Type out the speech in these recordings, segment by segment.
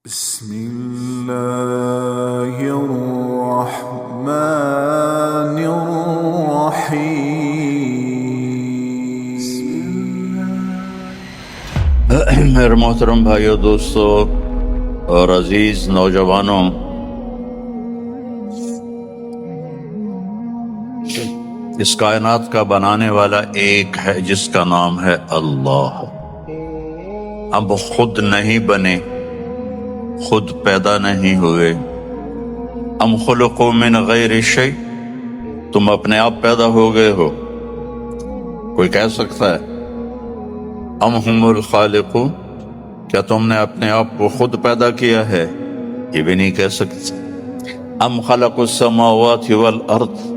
بسم الله الرحمن الرحيم. میرے محترم بھائیو، دوستو اور عزیز نوجوانوں، اس کائنات کا بنانے والا ایک ہے جس کا نام ہے اللہ۔ ہم خود نہیں بنے، خود پیدا نہیں ہوئے۔ ام خلقوا من غیر شیء، تم اپنے آپ پیدا ہو گئے ہو؟ کوئی کہہ سکتا ہے؟ ام ہم الخالقون، کیا تم نے اپنے آپ کو خود پیدا کیا ہے؟ یہ بھی نہیں کہہ سکتے۔ ام خلقوا السماوات والارض،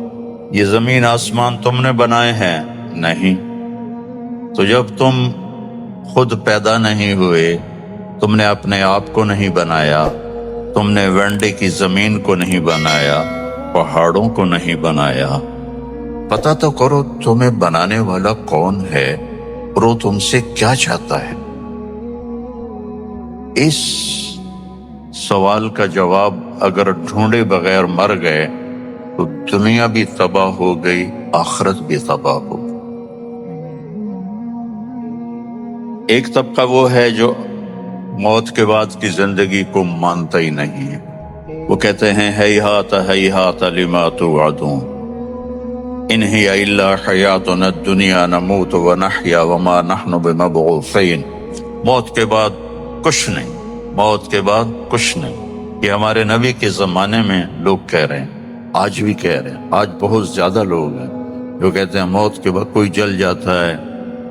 یہ زمین آسمان تم نے بنائے ہیں؟ نہیں۔ تو جب تم خود پیدا نہیں ہوئے، تم نے اپنے آپ کو نہیں بنایا، تم نے ونڈے کی زمین کو نہیں بنایا، پہاڑوں کو نہیں بنایا، پتہ تو کرو تمہیں بنانے والا کون ہے اور وہ تم سے کیا چاہتا ہے۔ اس سوال کا جواب اگر ڈھونڈے بغیر مر گئے تو دنیا بھی تباہ ہو گئی، آخرت بھی تباہ ہو گئی۔ ایک طبقہ وہ ہے جو موت کے بعد کی زندگی کو مانتا ہی نہیں ہے۔ وہ کہتے ہیں ہیہات ہیہات لما توعدون، ان ہی الا حیاتنا الدنیا نموت ونحیا وما نحن بمبعوثین۔ موت کے بعد کچھ نہیں، موت کے بعد کچھ نہیں۔ یہ ہمارے نبی کے زمانے میں لوگ کہہ رہے ہیں، آج بھی کہہ رہے ہیں۔ آج بہت زیادہ لوگ ہیں جو کہتے ہیں موت کے بعد کوئی جل جاتا ہے،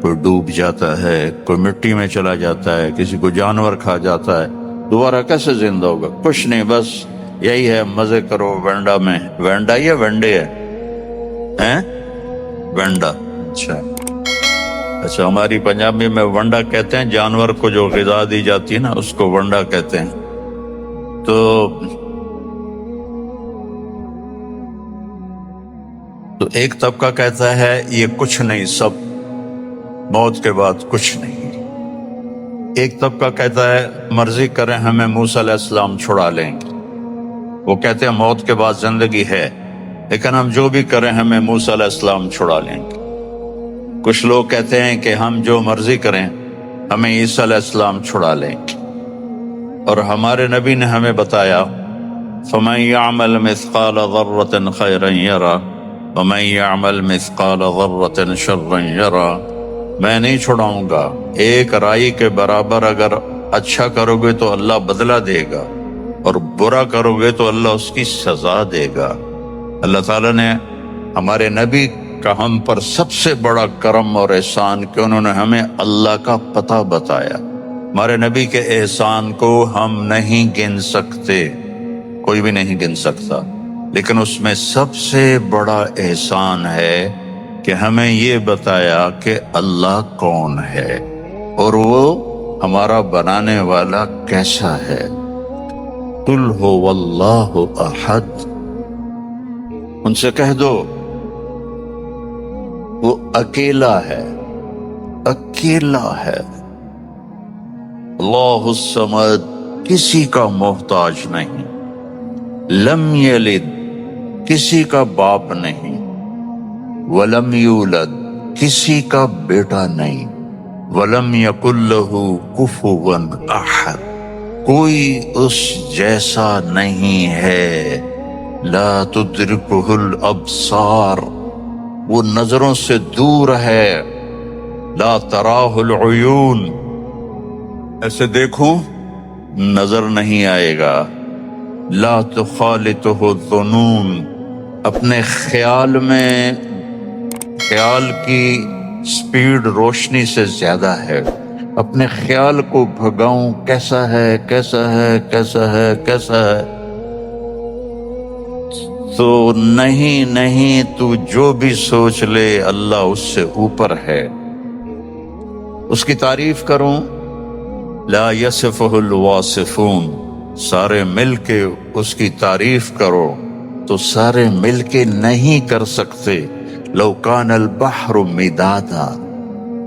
کوئی ڈوب جاتا ہے، کوئی مٹی میں چلا جاتا ہے، کسی کو جانور کھا جاتا ہے، دوبارہ کیسے زندہ ہوگا؟ کچھ نہیں، بس یہی ہے، مزے کرو وینڈا میں۔ وینڈا یا ونڈے ہے؟ وینڈا، اچھا ہماری پنجابی میں ونڈا کہتے ہیں، جانور کو جو غذا دی جاتی ہے نا اس کو ونڈا کہتے ہیں۔ تو ایک طبقہ کہتا ہے یہ کچھ نہیں، سب موت کے بعد کچھ نہیں۔ ایک طبقہ کہتا ہے مرضی کریں ہمیں موسیٰ علیہ السلام چھڑا لیں گے۔ وہ کہتے ہیں موت کے بعد زندگی ہے، لیکن ہم جو بھی کریں ہمیں موسیٰ علیہ السلام چھڑا لیں گے۔ کچھ لوگ کہتے ہیں کہ ہم جو مرضی کریں ہمیں عیسیٰ علیہ السلام چھڑا لیں گے۔ اور ہمارے نبی نے ہمیں بتایا فَمَن يَعْمَلْ مِثْقَالَ ذَرَّةٍ خَيْرًا يَرَهُ وَمَن يَعْمَلْ مِثْقَالَ ذَرَّةٍ شَرًّا يَرَهُ۔ میں نہیں چھڑاؤں گا، ایک رائی کے برابر اگر اچھا کرو گے تو اللہ بدلہ دے گا، اور برا کرو گے تو اللہ اس کی سزا دے گا۔ اللہ تعالیٰ نے ہمارے نبی کا ہم پر سب سے بڑا کرم اور احسان کہ انہوں نے ہمیں اللہ کا پتہ بتایا۔ ہمارے نبی کے احسان کو ہم نہیں گن سکتے، کوئی بھی نہیں گن سکتا، لیکن اس میں سب سے بڑا احسان ہے کہ ہمیں یہ بتایا کہ اللہ کون ہے اور وہ ہمارا بنانے والا کیسا ہے۔ قُلْ هُوَ اللَّهُ أَحَدٌ، ان سے کہہ دو وہ اکیلا ہے، اکیلا ہے۔ اللہ الصمد، کسی کا محتاج نہیں، لم یلد، کسی کا باپ نہیں، ولم یولد، کسی کا بیٹا نہیں، ولم یکن لہ کفوا احد، کوئی اس جیسا نہیں ہے۔ لا تدرکہ الابصار، وہ نظروں سے دور ہے۔ لا تراہ العیون، ایسے دیکھو نظر نہیں آئے گا۔ لا تخالطہ الظنون، اپنے خیال میں، خیال کی سپیڈ روشنی سے زیادہ ہے۔ اپنے خیال کو بھگاؤں کیسا ہے، کیسا ہے، کیسا ہے، کیسا ہے، تو نہیں، تو جو بھی سوچ لے اللہ اس سے اوپر ہے۔ اس کی تعریف کروں، لا یصفہ الواصفون، سارے مل کے اس کی تعریف کرو تو سارے مل کے نہیں کر سکتے۔ لو کان البحر مدادا،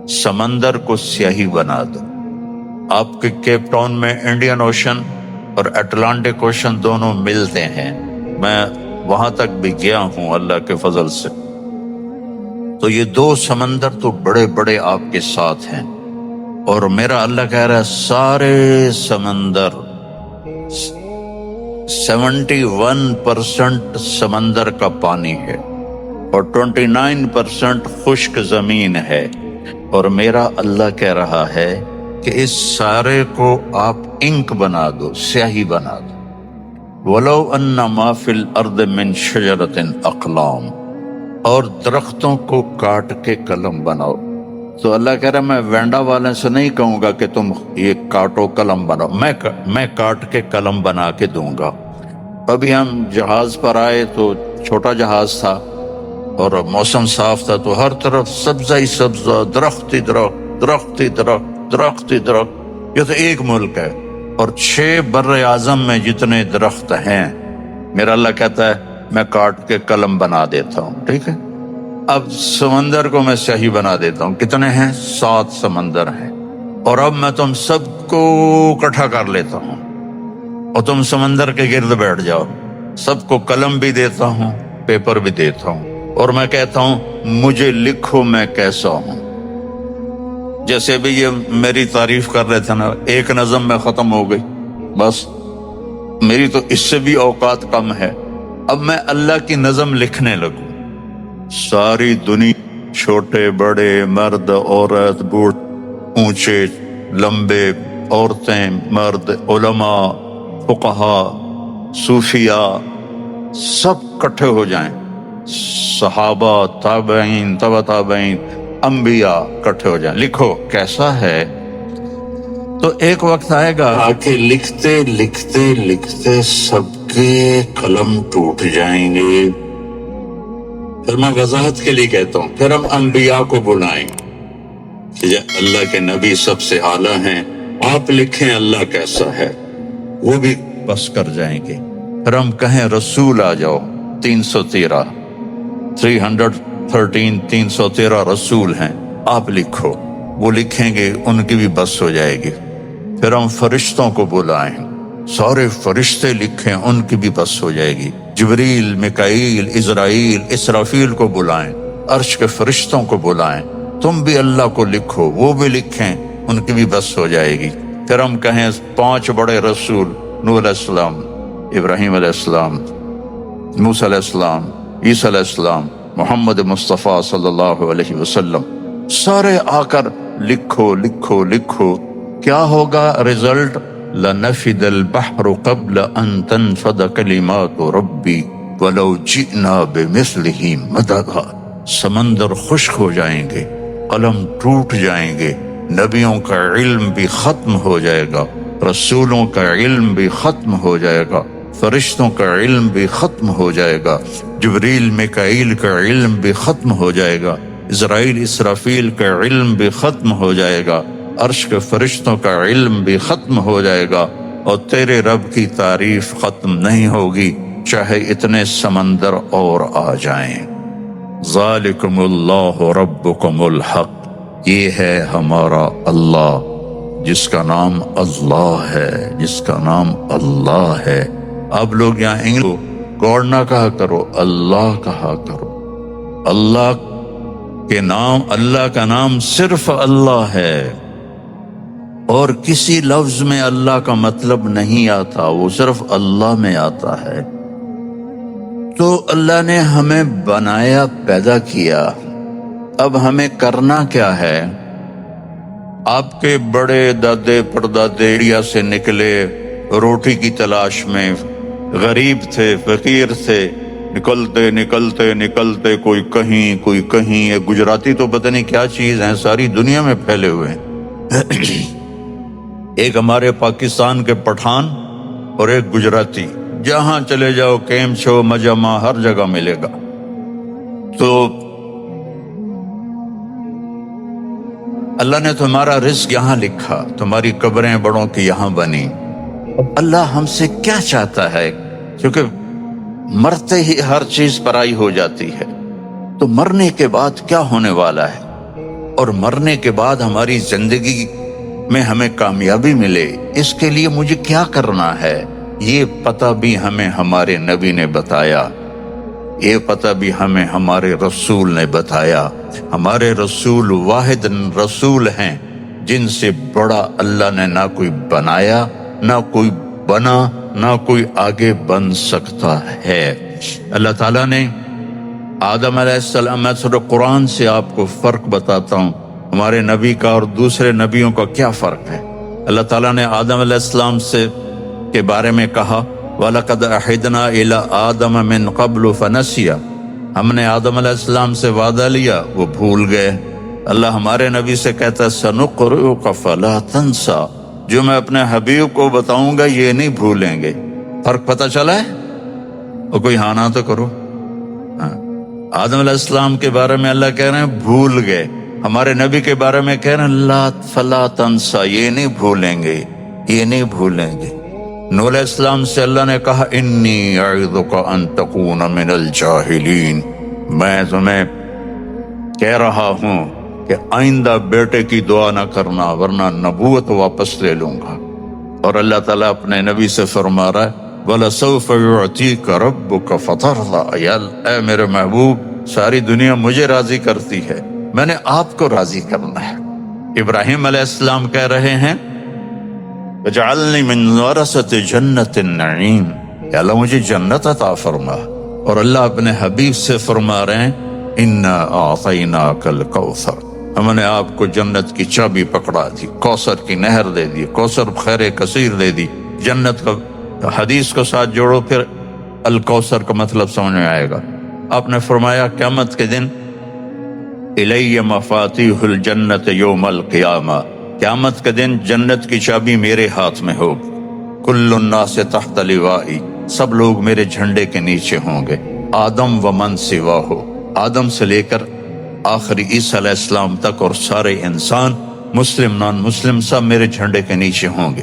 سمندر کو سیاہی بنا دو۔ آپ کے کیپ ٹاؤن میں انڈین اوشن اور اٹلانٹک اوشن دونوں ملتے ہیں، میں وہاں تک بھی گیا ہوں اللہ کے فضل سے۔ تو یہ دو سمندر تو بڑے بڑے آپ کے ساتھ ہیں، اور میرا اللہ کہہ رہا ہے سارے سمندر 71% سمندر کا پانی ہے اور 29% خشک زمین ہے، اور میرا اللہ کہہ رہا ہے کہ اس سارے کو آپ انک بنا دو، سیاہی بنا دو۔ وَلَوْ أَنَّ مَا فِي الْأَرْضِ مِنْ شَجَرَةٍ أَقْلَامٍ، اور درختوں کو کاٹ کے قلم بناؤ۔ تو اللہ کہہ رہا ہے میں وینڈا والے سے نہیں کہوں گا کہ تم یہ کاٹو قلم بناؤ، میں کاٹ کے قلم بنا کے دوں گا۔ ابھی ہم جہاز پر آئے تو چھوٹا جہاز تھا اور موسم صاف تھا، تو ہر طرف سبزہ ہی سبزہ، درخت ہی درخت، درخت ہی درخت، درخت ہی درخت۔ یہ تو ایک ملک ہے، اور 6 بر اعظم میں جتنے درخت ہیں میرا اللہ کہتا ہے میں کاٹ کے قلم بنا دیتا ہوں، ٹھیک ہے۔ اب سمندر کو میں سیاہی بنا دیتا ہوں، کتنے ہیں؟ 7 سمندر ہیں، اور اب میں تم سب کو اکٹھا کر لیتا ہوں اور تم سمندر کے گرد بیٹھ جاؤ، سب کو قلم بھی دیتا ہوں، پیپر بھی دیتا ہوں، اور میں کہتا ہوں مجھے لکھو میں کیسا ہوں۔ جیسے بھی یہ میری تعریف کر رہے تھے نا، ایک نظم میں ختم ہو گئی، بس میری تو اس سے بھی اوقات کم ہے، اب میں اللہ کی نظم لکھنے لگوں۔ ساری دنیا، چھوٹے بڑے، مرد عورت، بوڑھ اونچے لمبے، عورتیں مرد، علماء فقہا صوفیاء، سب کٹھے ہو جائیں، صحابہ تابعین تبع تابعین انبیاء کٹھے ہو جائیں، لکھو کیسا ہے۔ تو ایک وقت آئے گا کہ لکھتے لکھتے لکھتے سب کے قلم ٹوٹ جائیں گے۔ پھر میں وضاحت کے لیے کہتا ہوں، پھر ہم انبیاء کو بلائیں کہ اللہ کے نبی سب سے اعلیٰ ہیں، آپ لکھیں اللہ کیسا ہے، وہ بھی بس کر جائیں گے۔ پھر ہم کہیں رسول آ جاؤ، 313 رسول ہیں، آپ لکھو، وہ لکھیں گے، ان کی بھی بس ہو جائے گی۔ پھر ہم فرشتوں کو بلائیں، سارے فرشتے لکھیں، ان کی بھی بس ہو جائے گی۔ جبریل، میکائیل، عزرائیل، اسرافیل کو بلائیں، عرش کے فرشتوں کو بلائیں، تم بھی اللہ کو لکھو، وہ بھی لکھیں، ان کی بھی بس ہو جائے گی۔ پھر ہم کہیں 5 بڑے رسول، نوح علیہ السلام، ابراہیم علیہ السلام، موسیٰ علیہ السلام، عیسیٰ علیہ السلام، محمد مصطفیٰ صلی اللہ علیہ وسلم، سارے آ کر لکھو لکھو لکھو۔ کیا ہوگا رزلٹ؟ لَنَفِدَ الْبَحْرُ قَبْلَ أَن تَنْفَدَ كَلِمَاتُ رَبِّي وَلَوْ جِئْنَا بِمِثْلِهِ مَدَدًا، سمندر خشک ہو جائیں گے، قلم ٹوٹ جائیں گے، نبیوں کا علم بھی ختم ہو جائے گا، رسولوں کا علم بھی ختم ہو جائے گا، فرشتوں کا علم بھی ختم ہو جائے گا، جبریل میکائیل کا علم بھی ختم ہو جائے گا، اسرائیل اسرافیل کا علم بھی ختم ہو جائے گا، عرش کے فرشتوں کا علم بھی ختم ہو جائے گا، اور تیرے رب کی تعریف ختم نہیں ہوگی چاہے اتنے سمندر اور آ جائیں۔ ذالکم اللہ ربکم الحق، یہ ہے ہمارا اللہ جس کا نام اللہ ہے، جس کا نام اللہ ہے۔ اب لوگ یہاں انگلش گاڈ نہ کہا کرو، اللہ کہا کرو۔ اللہ کے نام، اللہ کا نام صرف اللہ ہے، اور کسی لفظ میں اللہ کا مطلب نہیں آتا، وہ صرف اللہ میں آتا ہے۔ تو اللہ نے ہمیں بنایا، پیدا کیا، اب ہمیں کرنا کیا ہے؟ آپ کے بڑے دادے پردادے انڈیا سے نکلے روٹی کی تلاش میں، غریب تھے، فقیر تھے، نکلتے نکلتے نکلتے کوئی کہیں کوئی کہیں، ایک گجراتی تو پتہ نہیں کیا چیز ہیں، ساری دنیا میں پھیلے ہوئے ہیں، ایک ہمارے پاکستان کے پٹھان اور ایک گجراتی، جہاں چلے جاؤ کیم چھو مجمع ہر جگہ ملے گا۔ تو اللہ نے تمہارا رزق یہاں لکھا، تمہاری قبریں بڑوں کی یہاں بنی۔ اللہ ہم سے کیا چاہتا ہے؟ کیونکہ مرتے ہی ہر چیز پرائی ہو جاتی ہے، تو مرنے کے بعد کیا ہونے والا ہے، اور مرنے کے بعد ہماری زندگی میں ہمیں کامیابی ملے، اس کے لیے مجھے کیا کرنا ہے، یہ پتہ بھی ہمیں ہمارے نبی نے بتایا، یہ پتہ بھی ہمیں ہمارے رسول نے بتایا۔ ہمارے رسول واحد رسول ہیں جن سے بڑا اللہ نے نہ کوئی بنایا، نہ کوئی بنا، نہ کوئی آگے بن سکتا ہے۔ اللہ تعالیٰ نے آدم علیہ السلام، میں سورہ قرآن سے آپ کو فرق بتاتا ہوں ہمارے نبی کا اور دوسرے نبیوں کا کیا فرق ہے۔ اللہ تعالیٰ نے آدم علیہ السلام سے کے بارے میں کہا وَلَقَدْ أَحِدْنَا إِلَىٰ آدَمَ مِن قَبْلُ فَنَسِيَ، ہم نے آدم علیہ السلام سے وعدہ لیا، وہ بھول گئے۔ اللہ ہمارے نبی سے کہتا ہے سَنُقْرِئُكَ فَلَا تَنْسَىٰ، جو میں اپنے حبیب کو بتاؤں گا یہ نہیں بھولیں گے۔ فرق پتہ چلا ہے؟ اور کوئی ہاں نہ تو کرو۔ آدم علیہ السلام کے بارے میں اللہ کہہ رہے ہیں بھول گئے، ہمارے نبی کے بارے میں کہہ رہے ہیں لا فلا تنسا، یہ نہیں بھولیں گے، یہ نہیں بھولیں گے۔ نوح علیہ السلام سے اللہ نے کہا انی اعظک ان تکون من الجاہلین، میں تمہیں کہہ رہا ہوں کہ آئندہ بیٹے کی دعا نہ کرنا ورنہ نبوت واپس لے لوں گا۔ اور اللہ تعالیٰ اپنے نبی سے فرما رہا ہے وَلَسَوْفَ يُعْطِيكَ رَبُّكَ فَتَرْضَىٰ، اے میرے محبوب ساری دنیا مجھے راضی کرتی ہے، میں نے آپ کو راضی کرنا ہے۔ ابراہیم علیہ السلام کہہ رہے ہیں وَجَعَلْنِي مِنْ وَرَثَةِ جَنَّةِ النَّعِيمِ، یا اللہ مجھے جنت عطا فرما۔ اور اللہ اپنے حبیب سے فرما رہے ہیں اِنَّا أَعْطَيْنَاكَ الْكَوْثَرَ، ہم نے آپ کو جنت کی چابی پکڑا دی، کوثر کی نہر دے دی، کوثر خیر کثیر دے دی۔ جنت کا حدیث کو ساتھ جوڑو پھر الکوثر کا مطلب سمجھ میں آئے گا۔ آپ نے فرمایا قیامت کے دن الی مفاتیح الجنت یوم القیامہ، قیامت کے دن جنت کی چابی میرے ہاتھ میں ہوگی، کل الناس تحت لوائی، سب لوگ میرے جھنڈے کے نیچے ہوں گے، آدم و من سواہ، آدم سے لے کر آخری عیسیٰ علیہ السلام تک، اور سارے انسان مسلم نان مسلم سب میرے جھنڈے کے نیچے ہوں گے۔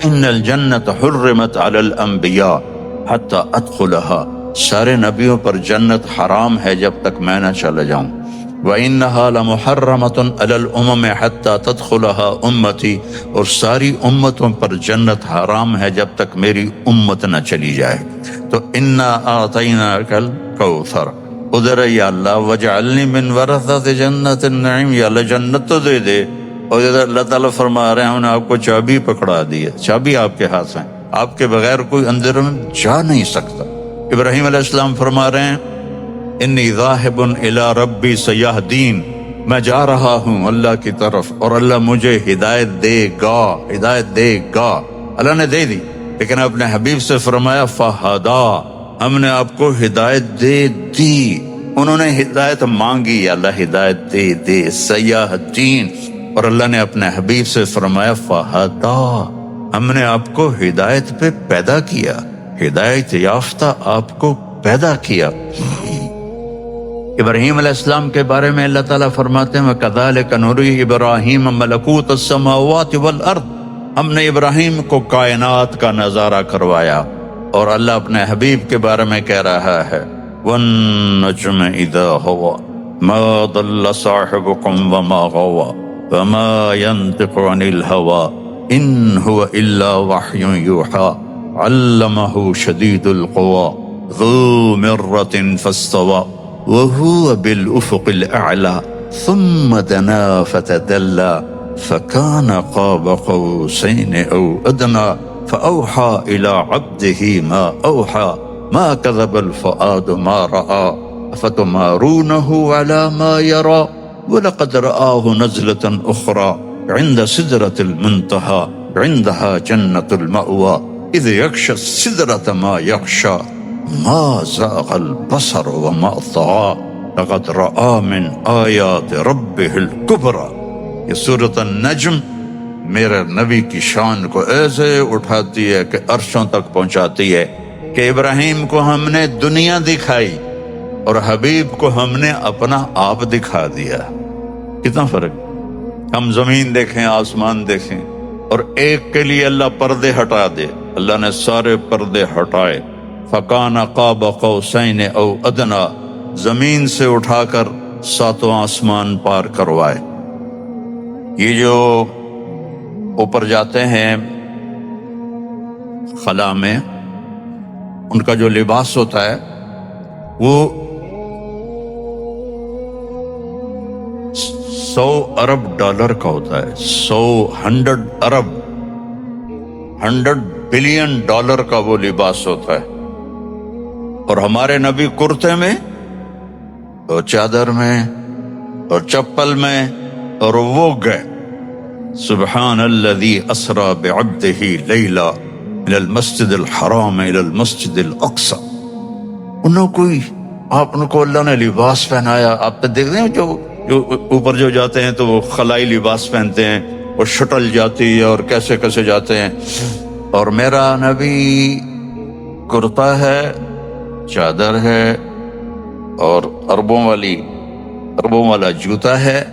ان الجنت حرمت علی الانبیاء حتی ادخلها، سارے نبیوں پر جنت حرام ہے جب تک میں نہ چلا جاؤں۔ وَإِنَّهَا لَمُحَرَّمَةٌ عَلَى الْأُمَمِ حَتَّى تَدْخُلَهَا أُمَّتِي، اور ساری امتوں پر جنت حرام ہے جب تک میری امت نہ چلی جائے۔ تو إِنَّا أَعْطَيْنَاكَ الْكَوْثَرَ، ادھر یا اللہ وَجَعَلْنِي مِنْ وَرَثَةِ جَنَّةِ النَّعِيمِ، یا اللہ جنت تو دے دے۔ اور ادھر اللہ تعالیٰ فرما رہے ہیں ہم نے آپ کو چابی پکڑا دی ہے، چابی آپ کے ہاتھ میں، آپ کے بغیر کوئی اندر میں جا نہیں سکتا۔ ابراہیم علیہ السلام فرما رہے ہیں انی ذاہب الی ربی سیہدین، میں جا رہا ہوں اللہ کی طرف اور اللہ مجھے ہدایت دے گا، ہدایت دے گا۔ اللہ نے دے دی، لیکن اپنے حبیب سے فرمایا فہدا، ہم نے آپ کو ہدایت دے دی۔ انہوں نے ہدایت مانگی، اللہ ہدایت دے دے، سیہدین۔ اور اللہ نے اپنے حبیب سے فرمایا فہدا، ہم نے آپ کو ہدایت پہ پیدا کیا، ہدایت یافتہ آپ کو پیدا کیا۔ ابراہیم علیہ السلام کے بارے میں اللہ تعالیٰ فرماتے ہیں وَكَذَلِكَ نُرِي إِبْرَاهِيمَ مَلَكُوتَ السَّمَاوَاتِ وَالْأَرْضِ، ہم نے ابراہیم کو کائنات کا نظارہ کروایا۔ اور اللہ اپنے حبیب کے بارے میں کہہ رہا ہے وَالنَّجْمِ إِذَا هَوَىٰ مَا ضَلَّ صَاحِبُكُمْ وَمَا غَوَىٰ وَمَا يَنطِقُ عَنِ الْهَوَىٰ إِنْ هُوَ إِلَّا وَحْيٌ يُوحَىٰ عَلَّمَهُ شَدِيدُ الْقُوَىٰ ذُو مِرَّةٍ فَاسْتَوَىٰ وَهُوَ بِالْأُفُقِ الْأَعْلَىٰ ثُمَّ دَنَا فَتَدَلَّىٰ فَكَانَ قَابَ قَوْسَيْنِ أَوْ أَدْنَىٰ فَأَوْحَىٰ إِلَىٰ عَبْدِهِ مَا أَوْحَىٰ مَا كَذَبَ الْفُؤَادُ مَا رَأَىٰ أَفَتُمَارُونَهُ عَلَىٰ مَا يَرَىٰ وَلَقَدْ رَآهُ نَزْلَةً أُخْرَىٰ عِندَ سِدْرَةِ الْمُنتَهَىٰ عِندَهَا جَنَّةُ الْمَأْوَىٰ إِذْ يَغْشَى السِّدْرَةَ مَا يَغْشَىٰ مَا زَاغَ الْبَصَرُ وَمَا طَغَىٰ لَقَدْ رَآ مِنْ آيَاتِ رَبِّهِ الْكُبْرَىٰ۔ یہ سورۃ النجم میرے نبی کی شان کو ایسے اٹھاتی ہے کہ عرشوں تک پہنچاتی ہے کہ ابراہیم کو ہم نے دنیا دکھائی اور حبیب کو ہم نے اپنا آپ دکھا دیا۔ کتنا فرق، ہم زمین دیکھیں آسمان دیکھیں اور ایک کے لیے اللہ پردے ہٹا دے، اللہ نے سارے پردے ہٹائے۔ فَكَانَ قَابَ قَوْسَيْنِ أَوْ أَدْنَىٰ، زمین سے اٹھا کر ساتوں آسمان پار کروائے۔ یہ جو اوپر جاتے ہیں خلا میں، ان کا جو لباس ہوتا ہے وہ 100 ارب ڈالر کا ہوتا ہے، 100 ارب 100 بلین ڈالر کا وہ لباس ہوتا ہے، اور ہمارے نبی کرتے میں اور چادر میں اور چپل میں، اور وہ گئے سبحان الذی اسری بعبدہ لیلا من المسجد الحرام الى المسجد الاقصی۔ انہوں کوئی آپ ان کو اللہ نے لباس پہنایا، آپ تو دیکھتے ہیں جو اوپر جو جاتے ہیں تو وہ خلائی لباس پہنتے ہیں، وہ شٹل جاتی ہے اور کیسے کیسے جاتے ہیں، اور میرا نبی کرتا ہے، چادر ہے، اور اربوں والا جوتا ہے،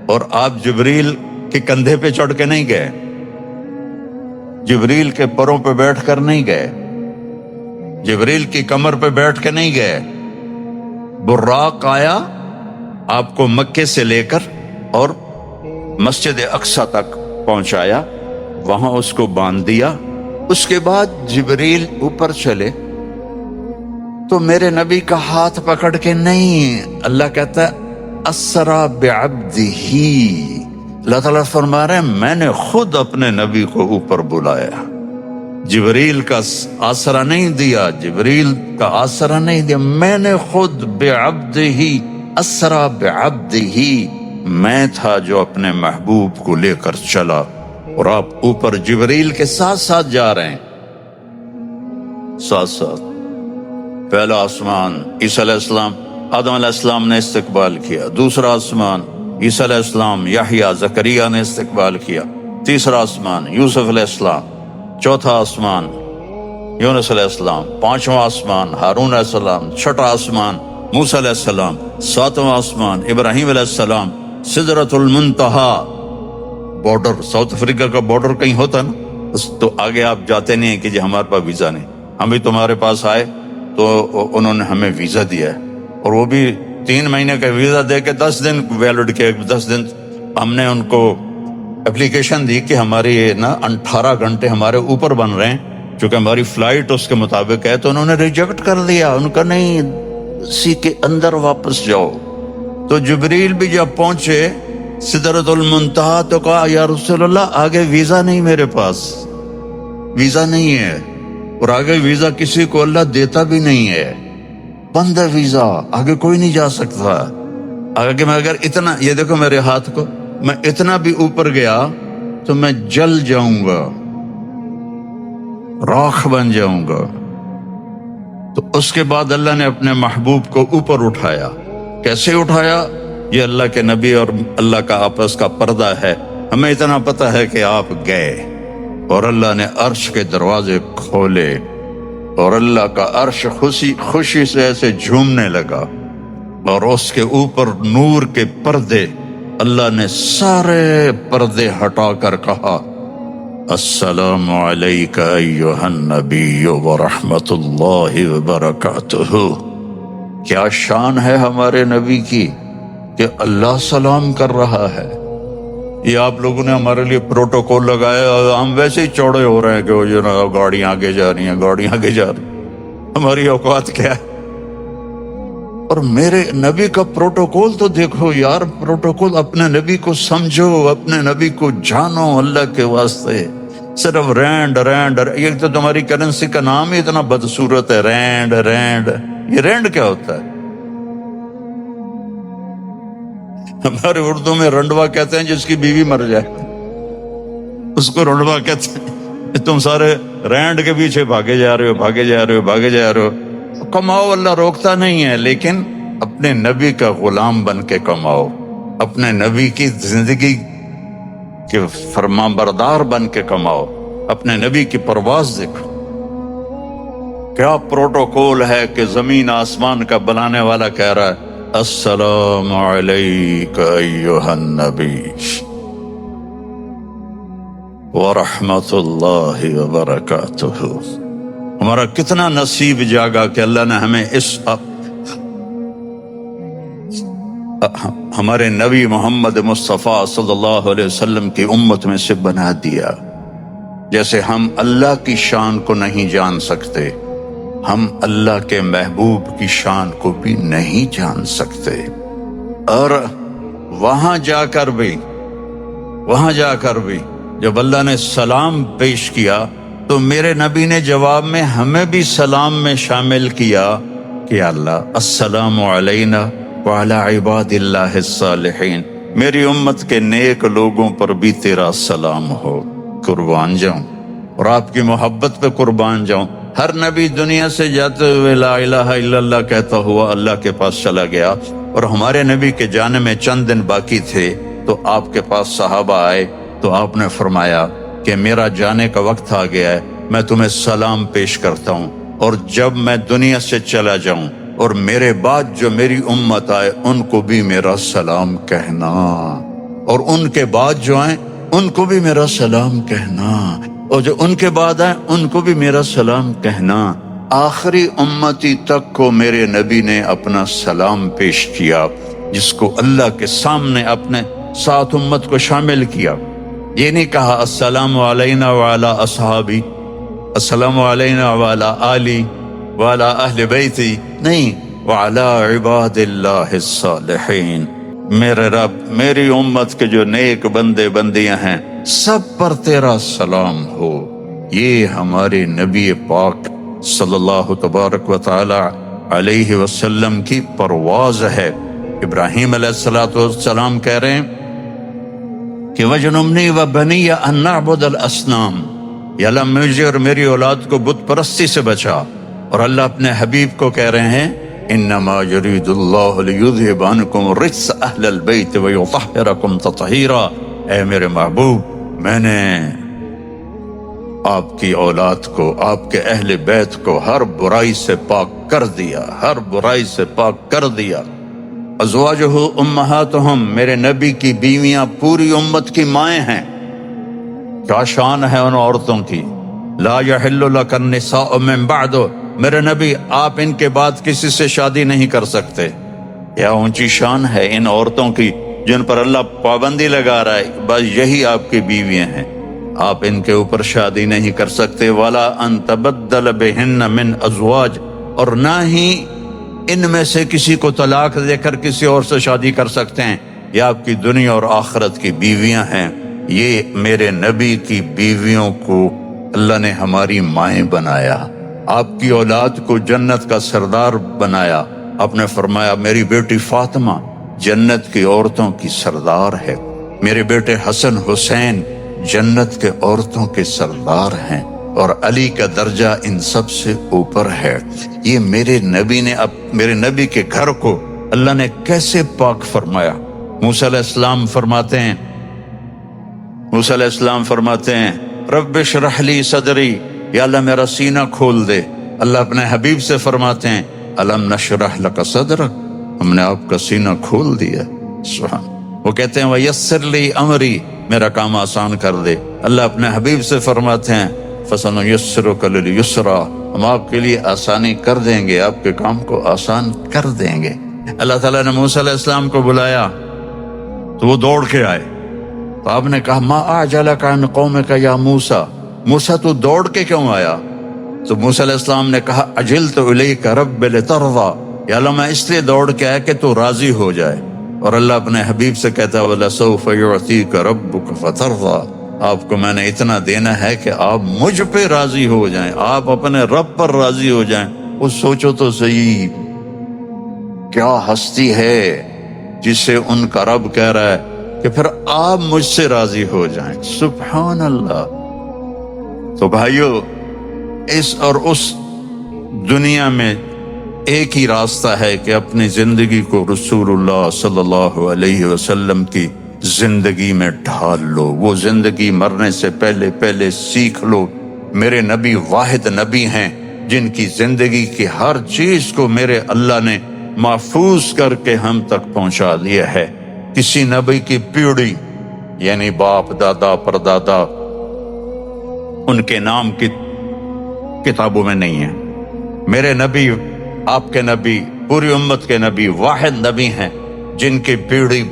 اور آپ جبریل کے کندھے پہ چڑھ کے نہیں گئے، جبریل کے پروں پہ بیٹھ کر نہیں گئے، جبریل کی کمر پہ بیٹھ کے نہیں گئے، براق آیا آپ کو مکے سے لے کر اور مسجد اقصی تک پہنچایا، وہاں اس کو باندھ دیا، اس کے بعد جبریل اوپر چلے تو میرے نبی کا ہاتھ پکڑ کے نہیں، اللہ کہتا ہے اسرا بعبدہ، اللہ تعالیٰ فرما رہے ہیں میں نے خود اپنے نبی کو اوپر بلایا، جبریل کا آسرا نہیں دیا، جبریل کا آسرا نہیں دیا، میں نے خود بعبدہ اسرا بعبدہ، میں تھا جو اپنے محبوب کو لے کر چلا، اور آپ اوپر جبریل کے ساتھ ساتھ جا رہے ہیں، ساتھ ساتھ۔ پہلا آسمان عیسیٰ علیہ السلام، آدم علیہ السلام نے استقبال کیا، دوسرا آسمان عیسیٰ علیہ السلام، یحییٰ، زکریا نے استقبال کیا، تیسرا آسمان یوسف علیہ السلام، چوتھا آسمان یونس علیہ السلام، پانچواں آسمان ہارون علیہ السلام، چھٹا آسمان موسیٰ علیہ السلام، ساتواں آسمان ابراہیم علیہ السلام، سدرۃ المنتہا، بارڈر ساؤتھ افریقہ کا بارڈر کہیں ہوتا نا تو آگے آپ جاتے نہیں ہیں کہ جی ہمارے پاس ویزا نہیں، ہم بھی تمہارے پاس آئے تو انہوں نے ہمیں ویزا دیا ہے، اور وہ بھی 3 مہینے کا ویزا دے کے 10 دن ویلڈ کے 10 دن ہم نے ان کو اپلیکیشن دی کہ ہماری نا 18 گھنٹے ہمارے اوپر بن رہے ہیں، چونکہ ہماری فلائٹ اس کے مطابق ہے، تو انہوں نے ریجیکٹ کر دیا، ان کا نہیں اسی کے اندر واپس جاؤ۔ تو جبریل بھی جب پہنچے سدرۃ المنتہا تو کہا یا رسول اللہ آگے ویزا نہیں، میرے پاس ویزا نہیں ہے، اور آگے ویزا کسی کو اللہ دیتا بھی نہیں ہے، بند ہے ویزا، آگے کوئی نہیں جا سکتا، آگے میں اگر اتنا، یہ دیکھو میرے ہاتھ کو، میں اتنا بھی اوپر گیا تو میں جل جاؤں گا، راکھ بن جاؤں گا۔ تو اس کے بعد اللہ نے اپنے محبوب کو اوپر اٹھایا، کیسے اٹھایا؟ یہ اللہ کے نبی اور اللہ کا آپس کا پردہ ہے، ہمیں اتنا پتہ ہے کہ آپ گئے، اور اللہ نے عرش کے دروازے کھولے، اور اللہ کا عرش خوشی سے ایسے جھومنے لگا، اور اس کے اوپر نور کے پردے، اللہ نے سارے پردے ہٹا کر کہا السلام علیک ایھا النبی ورحمۃ اللہ وبرکاتہ۔ کیا شان ہے ہمارے نبی کی کہ اللہ سلام کر رہا ہے۔ یہ آپ لوگوں نے ہمارے لیے پروٹوکول لگایا، اور ہم ویسے ہی چوڑے ہو رہے ہیں کہ وہ گاڑیاں آگے جا رہی ہیں، گاڑیاں آگے جا رہی ہیں، ہماری اوقات کیا ہے؟ اور میرے نبی کا پروٹوکول تو دیکھو یار، پروٹوکول، اپنے نبی کو سمجھو، اپنے نبی کو جانو اللہ کے واسطے۔ صرف رینڈ، یہ تو تمہاری کرنسی کا نام ہی اتنا بدصورت ہے، رینڈ۔ یہ رینڈ کیا ہوتا ہے؟ ہمارے اردو میں رنڈوا کہتے ہیں جس کی بیوی مر جائے، اس کو رنڈوا کہتے ہیں۔ تم سارے رینڈ کے پیچھے بھاگے جا رہے ہو۔ کماؤ، اللہ روکتا نہیں ہے، لیکن اپنے نبی کا غلام بن کے کماؤ، اپنے نبی کی زندگی کے فرمان بردار بن کے کماؤ، اپنے نبی کی پرواز دیکھو۔ کیا پروٹوکول ہے کہ زمین آسمان کا بنانے والا کہہ رہا ہے السلام علیک ایھا النبی ورحمۃ اللہ وبرکاتہ۔ ہمارا کتنا نصیب جاگا کہ اللہ نے ہمیں ہمارے نبی محمد مصطفیٰ صلی اللہ علیہ وسلم کی امت میں سے بنا دیا۔ جیسے ہم اللہ کی شان کو نہیں جان سکتے، ہم اللہ کے محبوب کی شان کو بھی نہیں جان سکتے۔ اور وہاں جا کر بھی جب اللہ نے سلام پیش کیا تو میرے نبی نے جواب میں ہمیں بھی سلام میں شامل کیا کہ اللہ السلام علینا وعلی عباد اللہ الصالحین، میری امت کے نیک لوگوں پر بھی تیرا سلام ہو۔ قربان جاؤں اور آپ کی محبت پہ قربان جاؤں۔ ہر نبی دنیا سے جاتے ہوئے لا الہ الا اللہ کہتا ہوا اللہ کے پاس چلا گیا، اور ہمارے نبی کے جانے میں چند دن باقی تھے تو آپ کے پاس صحابہ آئے تو آپ نے فرمایا کہ میرا جانے کا وقت آ گیا ہے، میں تمہیں سلام پیش کرتا ہوں، اور جب میں دنیا سے چلا جاؤں اور میرے بعد جو میری امت آئے ان کو بھی میرا سلام کہنا، اور ان کے بعد جو آئیں ان کو بھی میرا سلام کہنا، اور جو ان کے بعد آئیں ان کو بھی میرا سلام کہنا۔ آخری امتی تک کو میرے نبی نے اپنا سلام پیش کیا، جس کو اللہ کے سامنے اپنے ساتھ امت کو شامل کیا۔ یہ نہیں کہا السلام علینا وعلی اصحابی، السلام علینا وعلی آلی وعلی اہل بیتی، نہیں، وعلی عباد اللہ الصالحین، میرے رب میری امت کے جو نیک بندے بندیاں ہیں سب پر تیرا سلام ہو۔ یہ ہمارے نبی پاک صلی اللہ تبارک و تعالی علیہ وسلم کی پرواز ہے۔ ابراہیم علیہ السلام کہہ رہے ہیں کہ وَجْنُبْنِي وَبَنِيَّ أَن نَعْبُدَ الْأَصْنَامَ، یا اللہ مجھے اور میری اولاد کو بت پرستی سے بچا۔ اور اللہ اپنے حبیب کو کہہ رہے ہیں انما یرید اللہ لیذہب عنکم الرجس اہل البیت ویطہرکم تطہیرا، اے میرے محبوب میں نے آپ کی اولاد کو، آپ کے اہل بیت کو ہر برائی سے پاک کر دیا، ہر برائی سے پاک کر دیا۔ ازواجہ امہاتہم، میرے نبی کی بیویاں پوری امت کی مائیں ہیں۔ کیا شان ہے ان عورتوں کی، لا یحل لک النساء من بعد، میرے نبی آپ ان کے بعد کسی سے شادی نہیں کر سکتے۔ کیا اونچی شان ہے ان عورتوں کی جن پر اللہ پابندی لگا رہا ہے، بس یہی آپ کی بیویاں ہیں، آپ ان کے اوپر شادی نہیں کر سکتے۔ ولا ان تبدل بہن من ازواج، اور نہ ہی ان میں سے کسی کو طلاق دے کر کسی اور سے شادی کر سکتے ہیں، یہ آپ کی دنیا اور آخرت کی بیویاں ہیں۔ یہ میرے نبی کی بیویوں کو اللہ نے ہماری مائیں بنایا، آپ کی اولاد کو جنت کا سردار بنایا۔ آپ نے فرمایا میری بیٹی فاطمہ جنت کی عورتوں کی سردار ہے، میرے بیٹے حسن حسین جنت کے عورتوں کے سردار ہیں، اور علی کا درجہ ان سب سے اوپر ہے۔ یہ میرے نبی نے میرے نبی کے گھر کو اللہ نے کیسے پاک فرمایا۔ موسیٰ علیہ السلام فرماتے ہیں رب اشرح لی صدری، یا اللہ میرا سینہ کھول دے۔ اللہ اپنے حبیب سے فرماتے ہیں الم نشرح لک صدرک، ہم نے آپ کا سینہ کھول دیا۔ سبحان، وہ کہتے ہیں ویسر لی امری، میرا کام آسان کر دے۔ اللہ اپنے حبیب سے فرماتے ہیں فسنیسرک للیسرا، ہم آپ کے لیے آسانی کر دیں گے، آپ کے کام کو آسان کر دیں گے۔ اللہ تعالیٰ نے موسیٰ علیہ السلام کو بلایا تو وہ دوڑ کے آئے، تو آپ نے کہا ما اعجلک عن قومک یا موسیٰ، موسیٰ تو دوڑ کے کیوں آیا؟ تو موسیٰ علیہ السلام نے کہا عجلت الیک رب لترضی، یا اللہ میں اس لیے دوڑ کے آیا کہ تو راضی ہو جائے۔ اور اللہ اپنے حبیب سے کہتا ہے وَلَسَوْفَ يُعْطِيكَ رَبُّكَ فَتَرْضَى، آپ کو میں نے اتنا دینا ہے کہ آپ مجھ پہ راضی ہو جائیں، آپ اپنے رب پر راضی ہو جائیں۔ وہ سوچو تو صحیح، کیا ہستی ہے جسے ان کا رب کہہ رہا ہے کہ پھر آپ مجھ سے راضی ہو جائیں۔ سبحان اللہ۔ تو بھائیو، اس اور اس دنیا میں ایک ہی راستہ ہے کہ اپنی زندگی کو رسول اللہ صلی اللہ علیہ وسلم کی زندگی میں ڈھال لو، وہ زندگی مرنے سے پہلے پہلے سیکھ لو۔ میرے نبی واحد نبی ہیں جن کی زندگی کی ہر چیز کو میرے اللہ نے محفوظ کر کے ہم تک پہنچا دیا ہے۔ کسی نبی کی پیڑھی یعنی باپ دادا پردادا ان کے نام کی کتابوں میں نہیں ہے۔ میرے نبی، آپ کے نبی، پوری امت کے نبی واحد نبی ہیں جن کی پیڑھی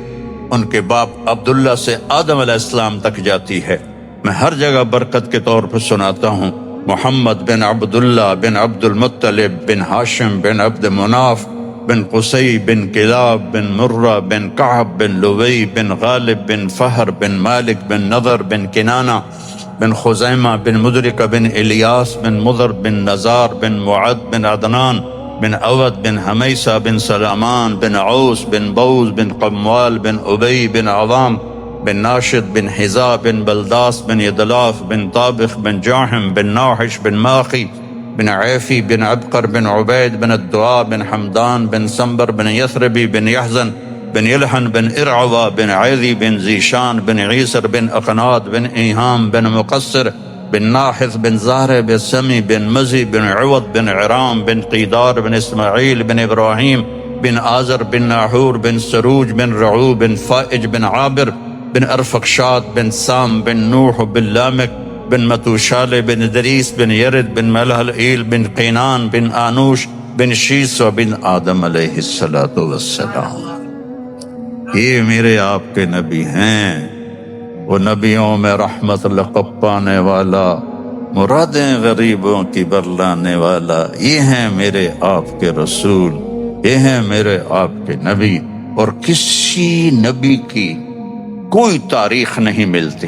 ان کے باپ عبداللہ سے آدم علیہ السلام تک جاتی ہے، میں ہر جگہ برکت کے طور پر سناتا ہوں، محمد بن عبداللہ بن عبد المطلب بن ہاشم بن عبد مناف بن قصی بن کلاب بن مرہ بن کعب بن لوی بن غالب بن فہر بن مالک بن نضر بن کنانہ بن خزیمہ بن مدرکہ بن الیاس بن مضر بن نزار بن معد بن عدنان بن عود بن حمیسہ بن سلامان بن عوس بن بوز بن قموال بن عبی بن عظام بن ناشد بن حذا بن بلداس بن یدلاف بن طابخ بن جاحم بن ناحش بن ماخی بن عیفی بن عبقر بن عبید بن الدعاء بن حمدان بن سنبر بن یثربی بن یحزن بن یلحن بن ارعوہ بن عیذی بن ذیشان بن عیسر بن اقناد بن ایہام بن مقصر بن ناحث بن زہر بن سمی بن مزی بن عوض بن عرام بن قیدار بن اسماعیل بن ابراہیم بن آزر بن ناحور بن سروج بن رعو بن فائج بن عابر بن ارفقشاد بن سام بن نوح بن لامک بن متوشال بن دریس بن یرد بن ملحلئیل بن قینان بن آنوش بن شیس و بن آدم علیہ السلام۔ یہ میرے آپ کے نبی ہیں، وہ نبیوں میں رحمت لقب پانے والا، مرادیں غریبوں کی برلانے والا، یہ ہیں میرے آپ کے رسول، یہ ہیں میرے آپ کے نبی۔ اور کسی نبی کی کوئی تاریخ نہیں ملتی،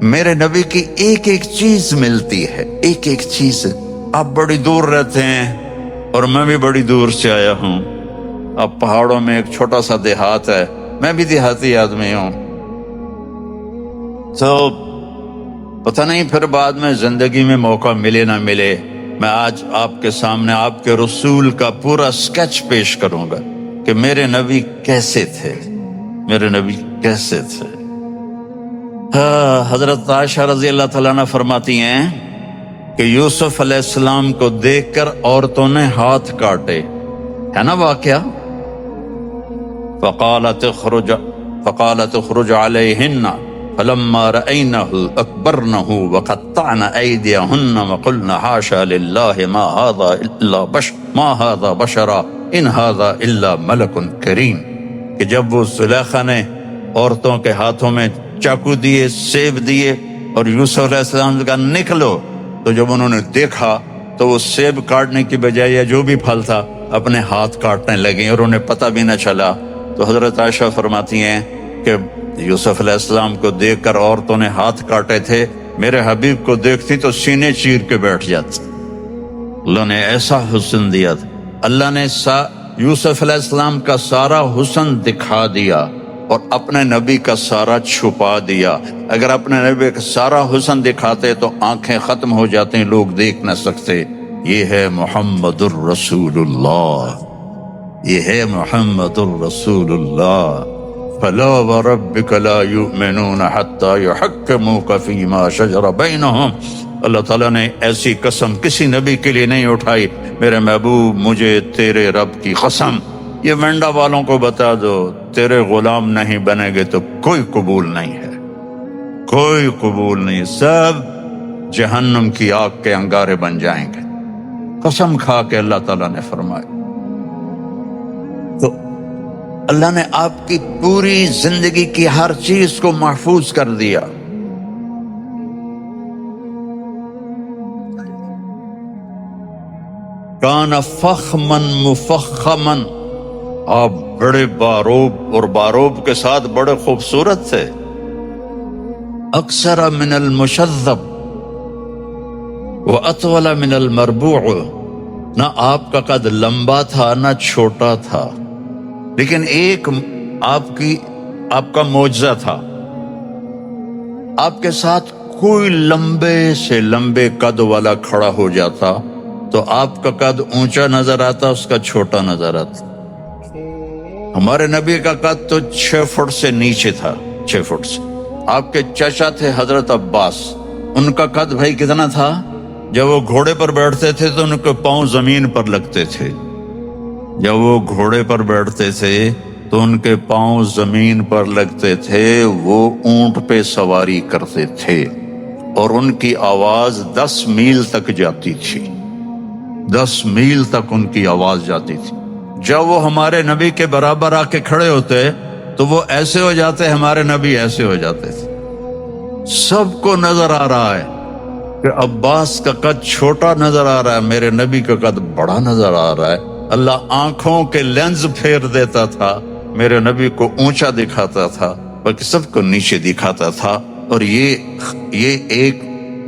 میرے نبی کی ایک ایک چیز ملتی ہے، ایک ایک چیز۔ آپ بڑی دور رہتے ہیں اور میں بھی بڑی دور سے آیا ہوں، اب پہاڑوں میں ایک چھوٹا سا دیہات ہے، میں بھی دیہاتی آدمی ہوں، تو پتہ نہیں پھر بعد میں زندگی میں موقع ملے نہ ملے، میں آج آپ کے سامنے آپ کے رسول کا پورا سکیچ پیش کروں گا کہ میرے نبی کیسے تھے، میرے نبی کیسے تھے۔ حضرت عائشہ رضی اللہ تعالیٰ عنہ فرماتی ہیں کہ یوسف علیہ السلام کو دیکھ کر عورتوں نے ہاتھ کاٹے، ہے نا واقعہ؟ فقالت اخرج علیہن فلما رأینہ اکبرنہ وقطعن ایدیہن وقلن حاشا للہ ما هذا بشرا ان هذا الا ملک کریم، کہ جب وہ زلیخا نے عورتوں کے ہاتھوں میں چاقو دیے، سیب دیے اور یوسف علیہ السلام کا نکلو، تو جب انہوں نے دیکھا تو وہ سیب کاٹنے کی بجائے یا جو بھی پھل تھا اپنے ہاتھ کاٹنے لگے اور انہیں پتہ بھی نہ چلا۔ تو حضرت عائشہ فرماتی ہیں کہ یوسف علیہ السلام کو دیکھ کر عورتوں نے ہاتھ کاٹے تھے، میرے حبیب کو دیکھتی تو سینے چیر کے بیٹھ جاتی۔ اللہ نے ایسا حسن دیا تھا، اللہ نے یوسف علیہ السلام کا سارا حسن دکھا دیا اور اپنے نبی کا سارا چھپا دیا۔ اگر اپنے نبی کا سارا حسن دکھاتے تو آنکھیں ختم ہو جاتی، لوگ دیکھ نہ سکتے۔ یہ ہے محمد الرسول اللہ، یہ ہے محمد الرسول اللہ۔ فلا وربک لا یؤمنون حتی یحکموک فیما شجر بینہم، اللہ تعالیٰ نے ایسی قسم کسی نبی کے لیے نہیں اٹھائی، میرے محبوب مجھے تیرے رب کی قسم، یہ منڈا والوں کو بتا دو تیرے غلام نہیں بنے گے تو کوئی قبول نہیں ہے، کوئی قبول نہیں، سب جہنم کی آگ کے انگارے بن جائیں گے، قسم کھا کے اللہ تعالیٰ نے فرمایا۔ تو اللہ نے آپ کی پوری زندگی کی ہر چیز کو محفوظ کر دیا۔ کان فخمن مفخمن، آپ بڑے باروب اور باروب کے ساتھ بڑے خوبصورت تھے۔ اکثر من المشذب واطول من المربوع، نہ آپ کا قد لمبا تھا نہ چھوٹا تھا، لیکن ایک آپ کا معجزہ تھا، آپ کے ساتھ کوئی لمبے سے لمبے قد والا کھڑا ہو جاتا تو آپ کا قد اونچا نظر آتا، اس کا چھوٹا نظر آتا۔ ہمارے نبی کا قد تو 6 فٹ سے نیچے تھا، 6 فٹ سے۔ آپ کے چچا تھے حضرت عباس، ان کا قد بھائی کتنا تھا؟ جب وہ گھوڑے پر بیٹھتے تھے تو ان کے پاؤں زمین پر لگتے تھے، جب وہ گھوڑے پر بیٹھتے تھے تو ان کے پاؤں زمین پر لگتے تھے، وہ اونٹ پہ سواری کرتے تھے اور ان کی آواز 10 میل تک جاتی تھی، 10 میل تک ان کی آواز جاتی تھی۔ جب وہ ہمارے نبی کے برابر آ کے کھڑے ہوتے تو وہ ایسے ہو جاتے، ہمارے نبی ایسے ہو جاتے تھے۔ سب کو نظر آ رہا ہے کہ عباس کا قد چھوٹا نظر آ رہا ہے، میرے نبی کا قد بڑا نظر آ رہا ہے۔ اللہ آنکھوں کے لینز پھیر دیتا تھا، میرے نبی کو اونچا دکھاتا تھا، باقی سب کو نیچے دکھاتا تھا۔ اور یہ ایک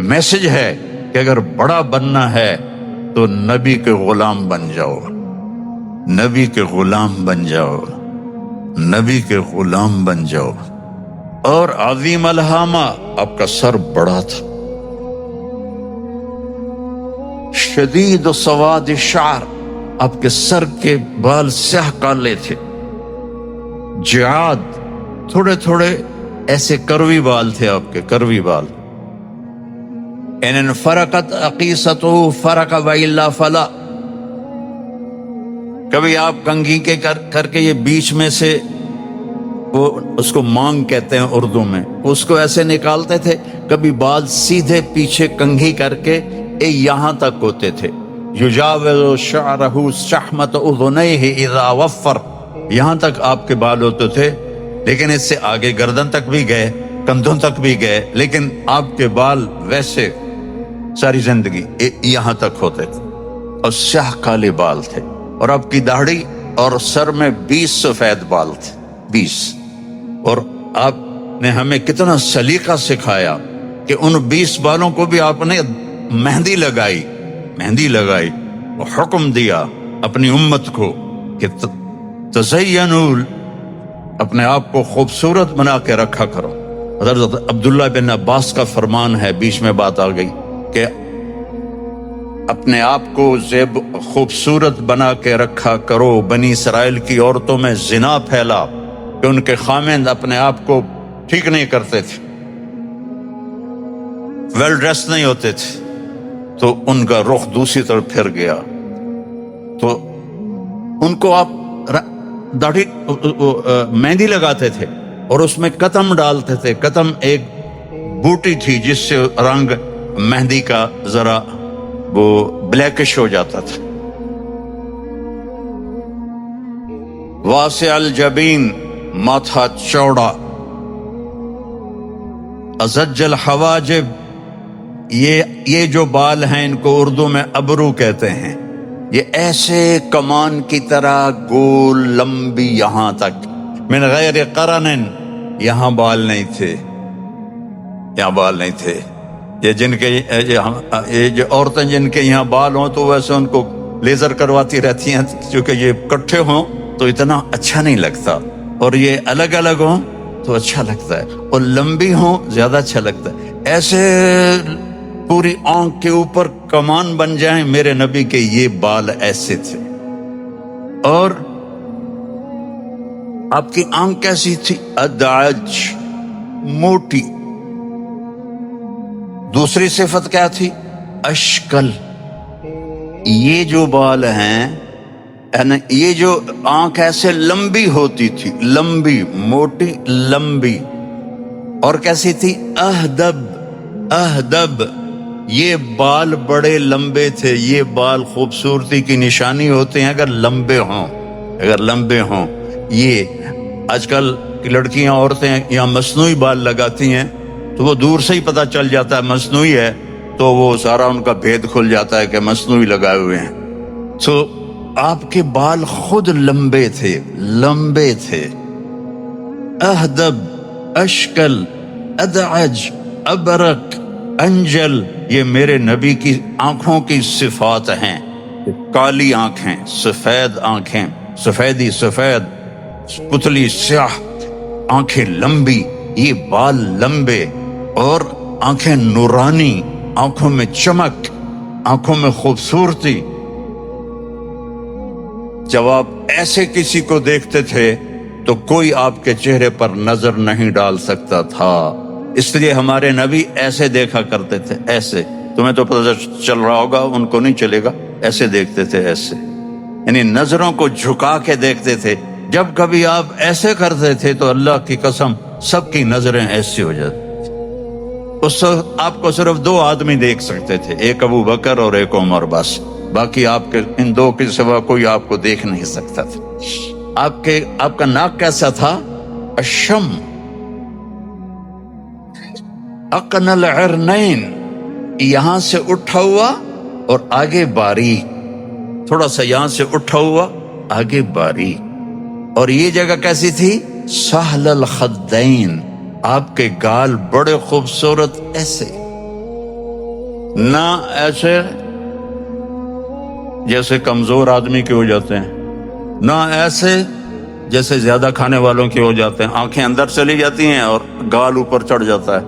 میسج ہے کہ اگر بڑا بننا ہے تو نبی کے غلام بن جاؤ، نبی کے غلام بن جاؤ، نبی کے غلام بن جاؤ۔ اور عظیم الہامہ، آپ کا سر بڑا تھا، شدید سواد شعر، آپ کے سر کے بال سیاہ کالے تھے، جعاد، تھوڑے تھوڑے ایسے کروی بال تھے آپ کے، کروی بال۔ ان فرقت عقیصتہ فرق وإلا فلا، کبھی آپ کنگھی کے کر کے یہ بیچ میں سے، وہ اس کو مانگ کہتے ہیں اردو میں، اس کو ایسے نکالتے تھے، کبھی بال سیدھے پیچھے کنگھی کر کے یہاں تک ہوتے تھے۔ یجاوز شعرہ شحمۃ اذنیہ اذا وفر، یہاں تک آپ کے بال ہوتے تھے، لیکن اس سے آگے گردن تک بھی گئے، کندھوں تک بھی گئے، لیکن آپ کے بال ویسے ساری زندگی یہاں تک ہوتے تھے، اور سیاہ کالے بال تھے۔ اور آپ کی داڑھی اور سر میں 20 سفید بال تھے، 20۔ اور آپ نے ہمیں کتنا سلیقہ سکھایا کہ ان 20 بالوں کو بھی آپ نے مہندی لگائی، اور حکم دیا اپنی امت کو کہ تزینوا، اپنے آپ کو خوبصورت بنا کے رکھا کرو۔ حضرت عبداللہ بن عباس کا فرمان ہے، بیچ میں بات آ گئی کہ اپنے آپ کو خوبصورت بنا کے رکھا کرو۔ بنی اسرائیل کی عورتوں میں زنا پھیلا کہ ان کے خامند اپنے آپ کو ٹھیک نہیں کرتے تھے، ویل ڈریس نہیں ہوتے تھے، تو ان کا رخ دوسری طرف پھر گیا، تو ان کو آپ داڑھی مہندی لگاتے تھے اور اس میں قطم ڈالتے تھے۔ قطم ایک بوٹی تھی جس سے رنگ مہندی کا ذرا وہ بلیکش ہو جاتا تھا۔ واسع الجبین، ماتھا چوڑا، ازج الحواجب، یہ جو بال ہیں ان کو اردو میں ابرو کہتے ہیں، یہ ایسے کمان کی طرح گول لمبی یہاں تک، من غیر قرن، یہاں بال نہیں تھے، یہاں بال نہیں تھے۔ یہ جن کے یہ جو عورتیں جن کے یہاں بال ہوں تو ویسے ان کو لیزر کرواتی رہتی ہیں، کیونکہ یہ اکٹھے ہوں تو اتنا اچھا نہیں لگتا، اور یہ الگ الگ ہوں تو اچھا لگتا ہے، اور لمبی ہوں زیادہ اچھا لگتا ہے۔ ایسے پوری آنکھ کے اوپر کمان بن جائیں، میرے نبی کے یہ بال ایسے تھے۔ اور آپ کی آنکھ کیسی تھی؟ ادعج، موٹی۔ دوسری صفت کیا تھی؟ اشکل۔ یہ جو بال ہیں، یہ جو آنکھ ایسے لمبی ہوتی تھی، لمبی، موٹی، لمبی، اور کیسی تھی؟ اہدب، اہدب، یہ بال بڑے لمبے تھے۔ یہ بال خوبصورتی کی نشانی ہوتے ہیں اگر لمبے ہوں، اگر لمبے ہوں۔ یہ آج کل کی لڑکیاں، عورتیں یہاں مصنوعی بال لگاتی ہیں تو وہ دور سے ہی پتہ چل جاتا ہے مصنوعی ہے، تو وہ سارا ان کا بھید کھل جاتا ہے کہ مصنوعی لگائے ہوئے ہیں۔ تو آپ کے بال خود لمبے تھے، لمبے تھے۔ اہدب، اشکل، ادعج، ابرق، انجل، یہ میرے نبی کی آنکھوں کی صفات ہیں۔ کالی آنکھیں، سفید آنکھیں، سفیدی سفید، پتلی سیاہ، آنکھیں لمبی، یہ بال لمبے، اور آنکھیں نورانی، آنکھوں میں چمک، آنکھوں میں خوبصورتی۔ جب آپ ایسے کسی کو دیکھتے تھے تو کوئی آپ کے چہرے پر نظر نہیں ڈال سکتا تھا، اس لیے ہمارے نبی ایسے دیکھا کرتے تھے، ایسے۔ تمہیں تو پتہ چل رہا ہوگا، ان کو نہیں چلے گا، ایسے دیکھتے تھے، ایسے، یعنی نظروں کو جھکا کے دیکھتے تھے۔ جب کبھی آپ ایسے کرتے تھے تو اللہ کی قسم سب کی نظریں ایسی ہو جاتی۔ اس وقت آپ کو صرف 2 آدمی دیکھ سکتے تھے، ایک ابو بکر اور ایک عمر، بس باقی آپ کے ان دو کے سوا کوئی آپ کو دیکھ نہیں سکتا تھا۔ آپ کا ناک کیسا تھا؟ اشم اقن العرنین، یہاں سے اٹھا ہوا اور آگے باریک، تھوڑا سا یہاں سے اٹھا ہوا آگے باریک۔ اور یہ جگہ کیسی تھی؟ سہل الخدین، آپ کے گال بڑے خوبصورت، ایسے نہ ایسے جیسے کمزور آدمی کے ہو جاتے ہیں، نہ ایسے جیسے زیادہ کھانے والوں کے ہو جاتے ہیں، آنکھیں اندر چلی جاتی ہیں اور گال اوپر چڑھ جاتا ہے۔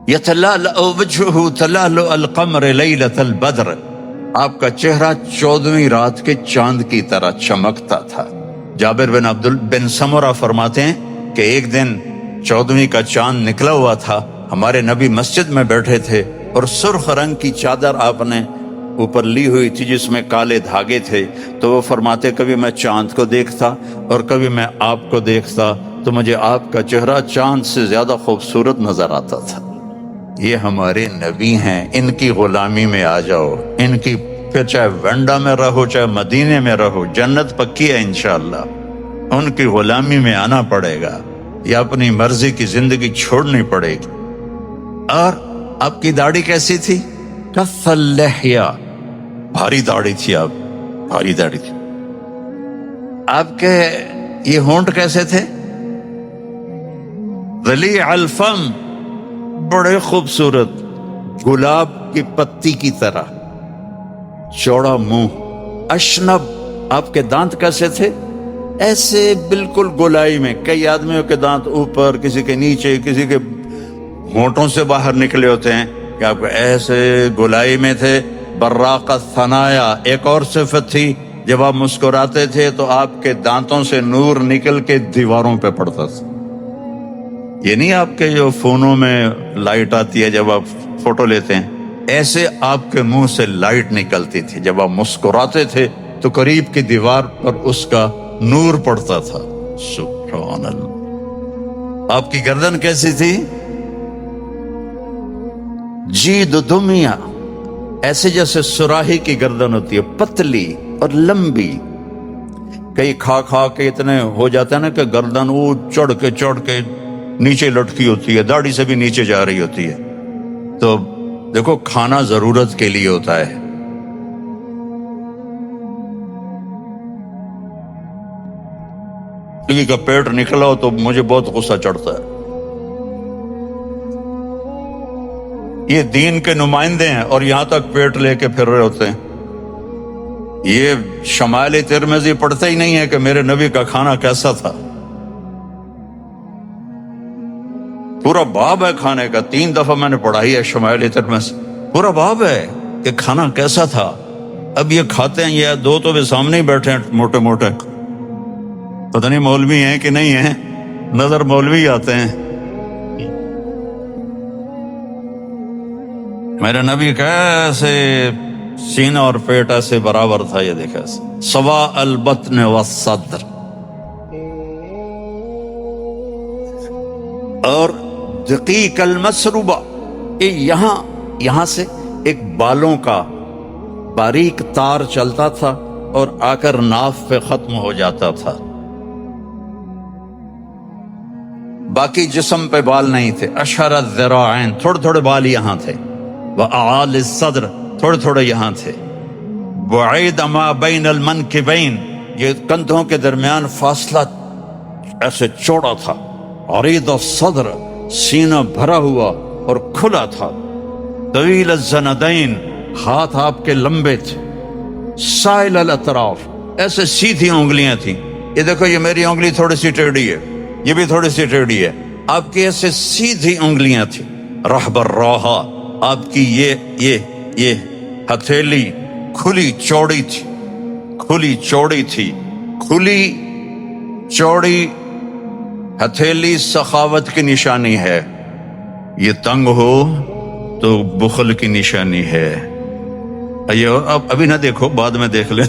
یتلألأ وجهه تلألؤ القمر لیلۃ البدر، آپ کا چہرہ 14ویں رات کے چاند کی طرح چمکتا تھا۔ جابر بن سمرہ فرماتے ہیں کہ ایک دن 14ویں کا چاند نکلا ہوا تھا، ہمارے نبی مسجد میں بیٹھے تھے اور سرخ رنگ کی چادر آپ نے اوپر لی ہوئی تھی جس میں کالے دھاگے تھے، تو وہ فرماتے کبھی میں چاند کو دیکھتا اور کبھی میں آپ کو دیکھتا تو مجھے آپ کا چہرہ چاند سے زیادہ خوبصورت نظر آتا تھا۔ یہ ہمارے نبی ہیں، ان کی غلامی میں آ جاؤ، ان کی، پھر چاہے ونڈا میں رہو چاہے مدینے میں رہو، جنت پکی ہے انشاءاللہ۔ ان کی غلامی میں آنا پڑے گا یا اپنی مرضی کی زندگی چھوڑنی پڑے گی۔ اور آپ کی داڑھی کیسی تھی؟ کف اللحیہ، بھاری داڑھی تھی، آپ بھاری داڑھی تھی۔ آپ کے یہ ہونٹ کیسے تھے؟ ضلیع الفم، بڑے خوبصورت، گلاب کی پتی کی طرح، چوڑا منہ۔ اشنب، آپ کے دانت کیسے تھے؟ ایسے بالکل گولائی میں، کئی آدمیوں کے دانت اوپر، کسی کے نیچے، کسی کے ہونٹوں سے باہر نکلے ہوتے ہیں، کہ آپ کو ایسے گولائی میں تھے۔ براق الثنایا، ایک اور صفت تھی، جب آپ مسکراتے تھے تو آپ کے دانتوں سے نور نکل کے دیواروں پہ پڑتا تھا۔ یہ نہیں آپ کے جو فونوں میں لائٹ آتی ہے جب آپ فوٹو لیتے ہیں، ایسے آپ کے منہ سے لائٹ نکلتی تھی، جب آپ مسکراتے تھے تو قریب کی دیوار پر اس کا نور پڑتا تھا۔ سبحان اللہ۔ آپ کی گردن کیسی تھی؟ جید دمیا، ایسے جیسے سراہی کی گردن ہوتی ہے، پتلی اور لمبی۔ کئی کھا کھا کے اتنے ہو جاتا ہے نا کہ گردن وہ چڑھ کے نیچے لٹکی ہوتی ہے، داڑھی سے بھی نیچے جا رہی ہوتی ہے۔ تو دیکھو، کھانا ضرورت کے لیے ہوتا ہے۔ کسی کا پیٹ نکلا ہو تو مجھے بہت غصہ چڑھتا ہے۔ یہ دین کے نمائندے ہیں اور یہاں تک پیٹ لے کے پھر رہے ہوتے ہیں۔ یہ شمائل ترمذی پڑھتے ہی نہیں ہے کہ میرے نبی کا کھانا کیسا تھا۔ پورا باب ہے کھانے کا، 3 دفعہ میں نے پڑھائی ہے شمائل ترمذی، پورا باب ہے کہ کھانا کیسا تھا۔ اب یہ کھاتے ہیں، یہ 2 تو بھی سامنے ہی بیٹھے ہیں موٹے موٹے، پتہ نہیں مولوی ہیں کہ نہیں ہیں، نظر مولوی آتے ہیں۔ میرے نبی کیسے سینہ اور پیٹ ایسے برابر تھا، یہ دیکھا، سوا البطن والصدر۔ اور دقیق المسروبہ، یہاں سے ایک بالوں کا باریک تار چلتا تھا اور آ کر ناف پہ ختم ہو جاتا تھا، باقی جسم پہ بال نہیں تھے۔ اشہر الذراعین، تھوڑے تھوڑے بال یہاں تھے، وأعال الصدر، تھوڑے تھوڑے یہاں تھے، بعید ما بین المنکبین، یہ کندھوں کے درمیان فاصلہ ایسے چوڑا تھا، عریض الصدر، سینہ بھرا ہوا اور کھلا تھا، طویل الزندین، ہاتھ آپ کے لمبے تھے، سائل الاطراف، ایسے سیدھی انگلیاں تھیں۔ یہ دیکھو، یہ میری انگلی تھوڑی سی ٹیڑھی ہے، یہ بھی تھوڑی سی ٹیڑھی ہے، آپ کی ایسے سیدھی انگلیاں تھیں۔ رحب الراحہ، آپ کی یہ ہتھیلی کھلی چوڑی تھی، کھلی چوڑی تھی، کھلی چوڑی ہتھیلی سخاوت کی نشانی ہے، یہ تنگ ہو تو بخل کی نشانی ہے۔ اب ابھی نہ دیکھو، بعد میں دیکھ لیں۔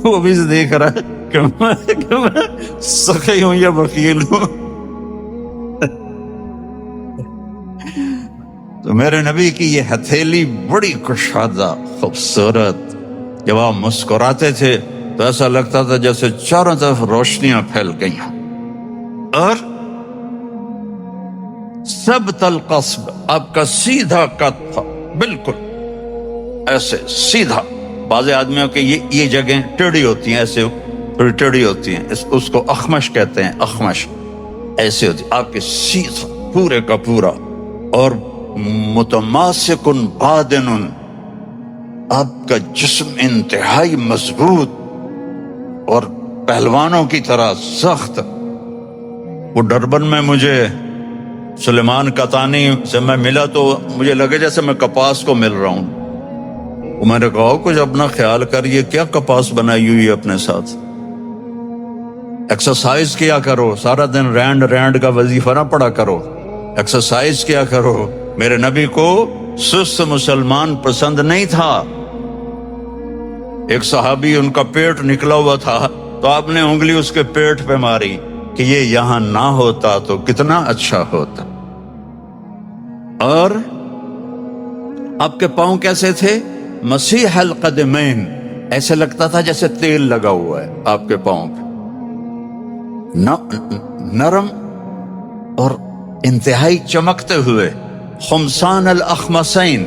وہ بھی دیکھ رہا ہے کہ میں سخی ہوں یا بخیل ہوں۔ تو میرے نبی کی یہ ہتھیلی بڑی کشادہ خوبصورت، جب آپ مسکراتے تھے تو ایسا لگتا تھا جیسے چاروں طرف روشنیاں پھیل گئی ہیں، اور ثبت القصب، آپ کا سیدھا قد تھا، بالکل ایسے سیدھا۔ بعض آدمیوں کے یہ جگہیں ٹیڑھی ہوتی ہیں، ایسے تھوڑی ٹیڑھی ہوتی ہیں، اس کو اخمش کہتے ہیں، اخمش ایسے ہوتی، آپ کے سیدھا پورے کا پورا، اور متماسک بادن، آپ کا جسم انتہائی مضبوط اور پہلوانوں کی طرح سخت۔ وہ ڈربن میں مجھے سلیمان قطانی سے میں ملا تو مجھے لگے جیسے میں کپاس کو مل رہا ہوں۔ میں نے کہا کچھ اپنا خیال کر، یہ کیا کپاس بنائی ہوئی ہے اپنے ساتھ، ایکسرسائز کیا کرو، سارا دن رینڈ رینڈ کا وظیفہ نہ پڑا کرو، ایکسرسائز کیا کرو۔ میرے نبی کو سست مسلمان پسند نہیں تھا۔ ایک صحابی، ان کا پیٹ نکلا ہوا تھا تو آپ نے انگلی اس کے پیٹ پہ ماری کہ یہ یہاں نہ ہوتا تو کتنا اچھا ہوتا۔ اور آپ کے پاؤں کیسے تھے؟ مسیح القدمین، ایسے لگتا تھا جیسے تیل لگا ہوا ہے آپ کے پاؤں پہ، نرم اور انتہائی چمکتے ہوئے۔ خمسان الاخمسین،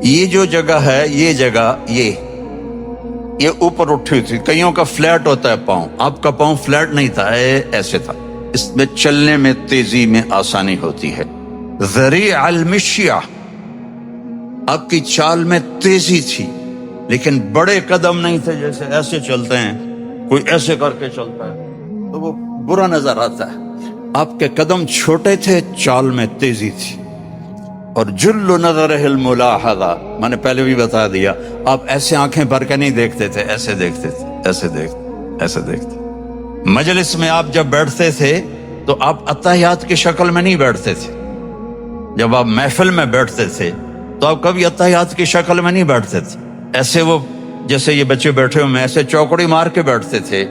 یہ جو جگہ ہے، یہ جگہ یہ اوپر اٹھی تھی، کئیوں کا فلیٹ ہوتا ہے پاؤں، آپ کا پاؤں فلیٹ نہیں تھا، ایسے تھا، اس میں چلنے میں تیزی میں آسانی ہوتی ہے۔ ذریع المشیہ، آپ کی چال میں تیزی تھی، لیکن بڑے قدم نہیں تھے جیسے ایسے چلتے ہیں، کوئی ایسے کر کے چلتا ہے تو وہ برا نظر آتا ہے۔ آپ کے قدم چھوٹے تھے، چال میں تیزی تھی۔ اور جل نظرہ الملاحظہ، میں نے پہلے بھی بتا دیا، آپ ایسے آنکھیں بھر کے نہیں دیکھتے تھے، ایسے دیکھتے تھے، ایسے دیکھتے۔ مجلس میں آپ جب بیٹھتے تھے تو آپ اتحیات کی شکل میں نہیں بیٹھتے تھے، جب آپ محفل میں بیٹھتے تھے تو آپ کبھی اتحیات کی شکل میں نہیں بیٹھتے تھے، ایسے وہ جیسے یہ بچے بیٹھے ہوئے ایسے چوکڑی مار کے بیٹھتے تھے۔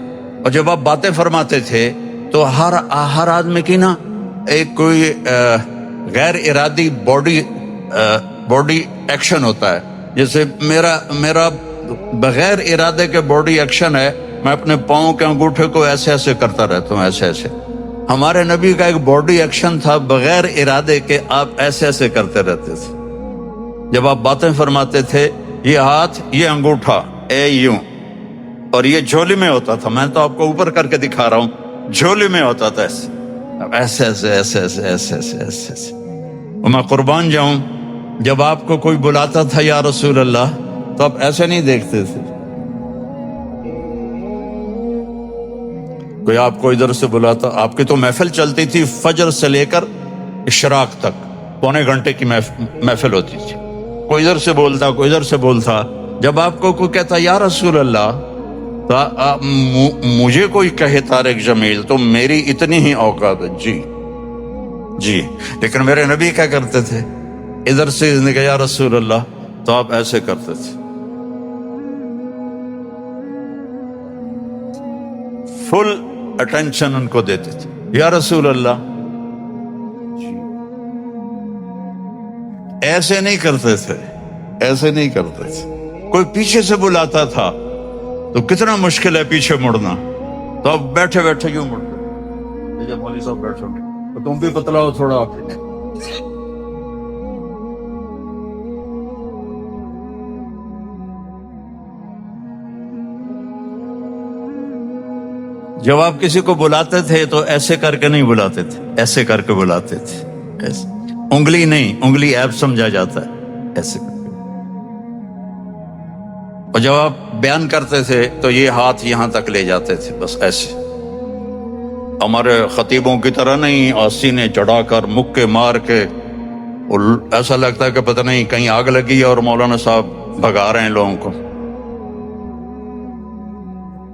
اور جب آپ باتیں فرماتے تھے تو ہر آدمی کی نا ایک کوئی غیر ارادی باڈی ایکشن ہوتا ہے، جیسے میرا بغیر ارادے کے باڈی ایکشن ہے، میں اپنے پاؤں کے انگوٹھے کو ایسے ایسے کرتا رہتا ہوں، ایسے۔ ہمارے نبی کا ایک باڈی ایکشن تھا بغیر ارادے کے، آپ ایسے ایسے کرتے رہتے تھے۔ جب آپ باتیں فرماتے تھے، یہ ہاتھ، یہ انگوٹھا یوں، اور یہ جھولی میں ہوتا تھا، میں تو آپ کو اوپر کر کے دکھا رہا ہوں، جھولی میں ہوتا تھا ایسے۔ اور میں قربان جاؤں، جب آپ کو کوئی بلاتا تھا یا رسول اللہ تو آپ ایسے نہیں دیکھتے تھے۔ کوئی آپ کو ادھر سے بلاتا، آپ کی تو محفل چلتی تھی فجر سے لے کر اشراق تک، پونے گھنٹے کی محفل ہوتی تھی، کوئی ادھر سے بولتا، کوئی ادھر سے بولتا۔ جب آپ کو کوئی کہتا یا رسول اللہ تو مجھے کوئی کہے طارق جمیل تو میری اتنی ہی اوقات ہے، جی، لیکن میرے نبی کیا کرتے تھے؟ ادھر سے کہ یا رسول اللہ تو آپ ایسے کرتے تھے، فل اٹینشن ان کو دیتے تھے، یا رسول اللہ، ایسے نہیں کرتے تھے۔ کوئی پیچھے سے بلاتا تھا تو کتنا مشکل ہے پیچھے مڑنا، تو اب بیٹھے بیٹھے کیوں مڑتے؟ جب مولوی صاحب بیٹھو تو تم بھی بتلاؤ تھوڑا۔ جب آپ کسی کو بلاتے تھے تو ایسے کر کے نہیں بلاتے تھے، ایسے کر کے بلاتے تھے، ایسے، انگلی نہیں، انگلی عیب سمجھا جاتا ہے، ایسے کر کے۔ اور جب آپ بیان کرتے تھے تو یہ ہاتھ یہاں تک لے جاتے تھے، بس ایسے، ہمارے خطیبوں کی طرح نہیں سینے چڑھا کر مکے مار کے، ایسا لگتا ہے کہ پتہ نہیں کہیں آگ لگی ہے اور مولانا صاحب بھگا رہے ہیں لوگوں کو۔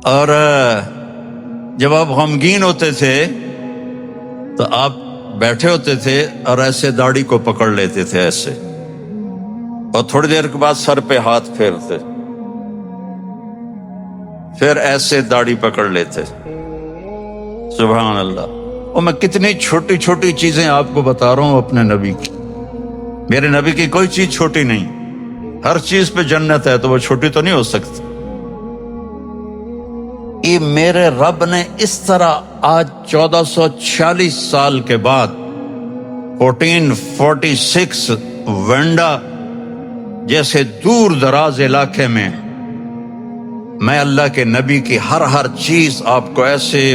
اور جب آپ غمگین ہوتے تھے تو آپ بیٹھے ہوتے تھے اور ایسے داڑھی کو پکڑ لیتے تھے ایسے، اور تھوڑی دیر کے بعد سر پہ ہاتھ پھیرتے، پھر ایسے داڑھی پکڑ لیتے، سبحان اللہ، اور میں کتنی چھوٹی چھوٹی چیزیں آپ کو بتا رہا ہوں اپنے نبی کی. میرے نبی کی کوئی چیز چھوٹی نہیں. ہر چیز پہ جنت ہے تو وہ چھوٹی تو نہیں ہو سکتی. یہ میرے رب نے اس طرح آج 1446 سال کے بعد 1446 وینڈا جیسے دور دراز علاقے میں میں اللہ کے نبی کی ہر چیز آپ کو ایسے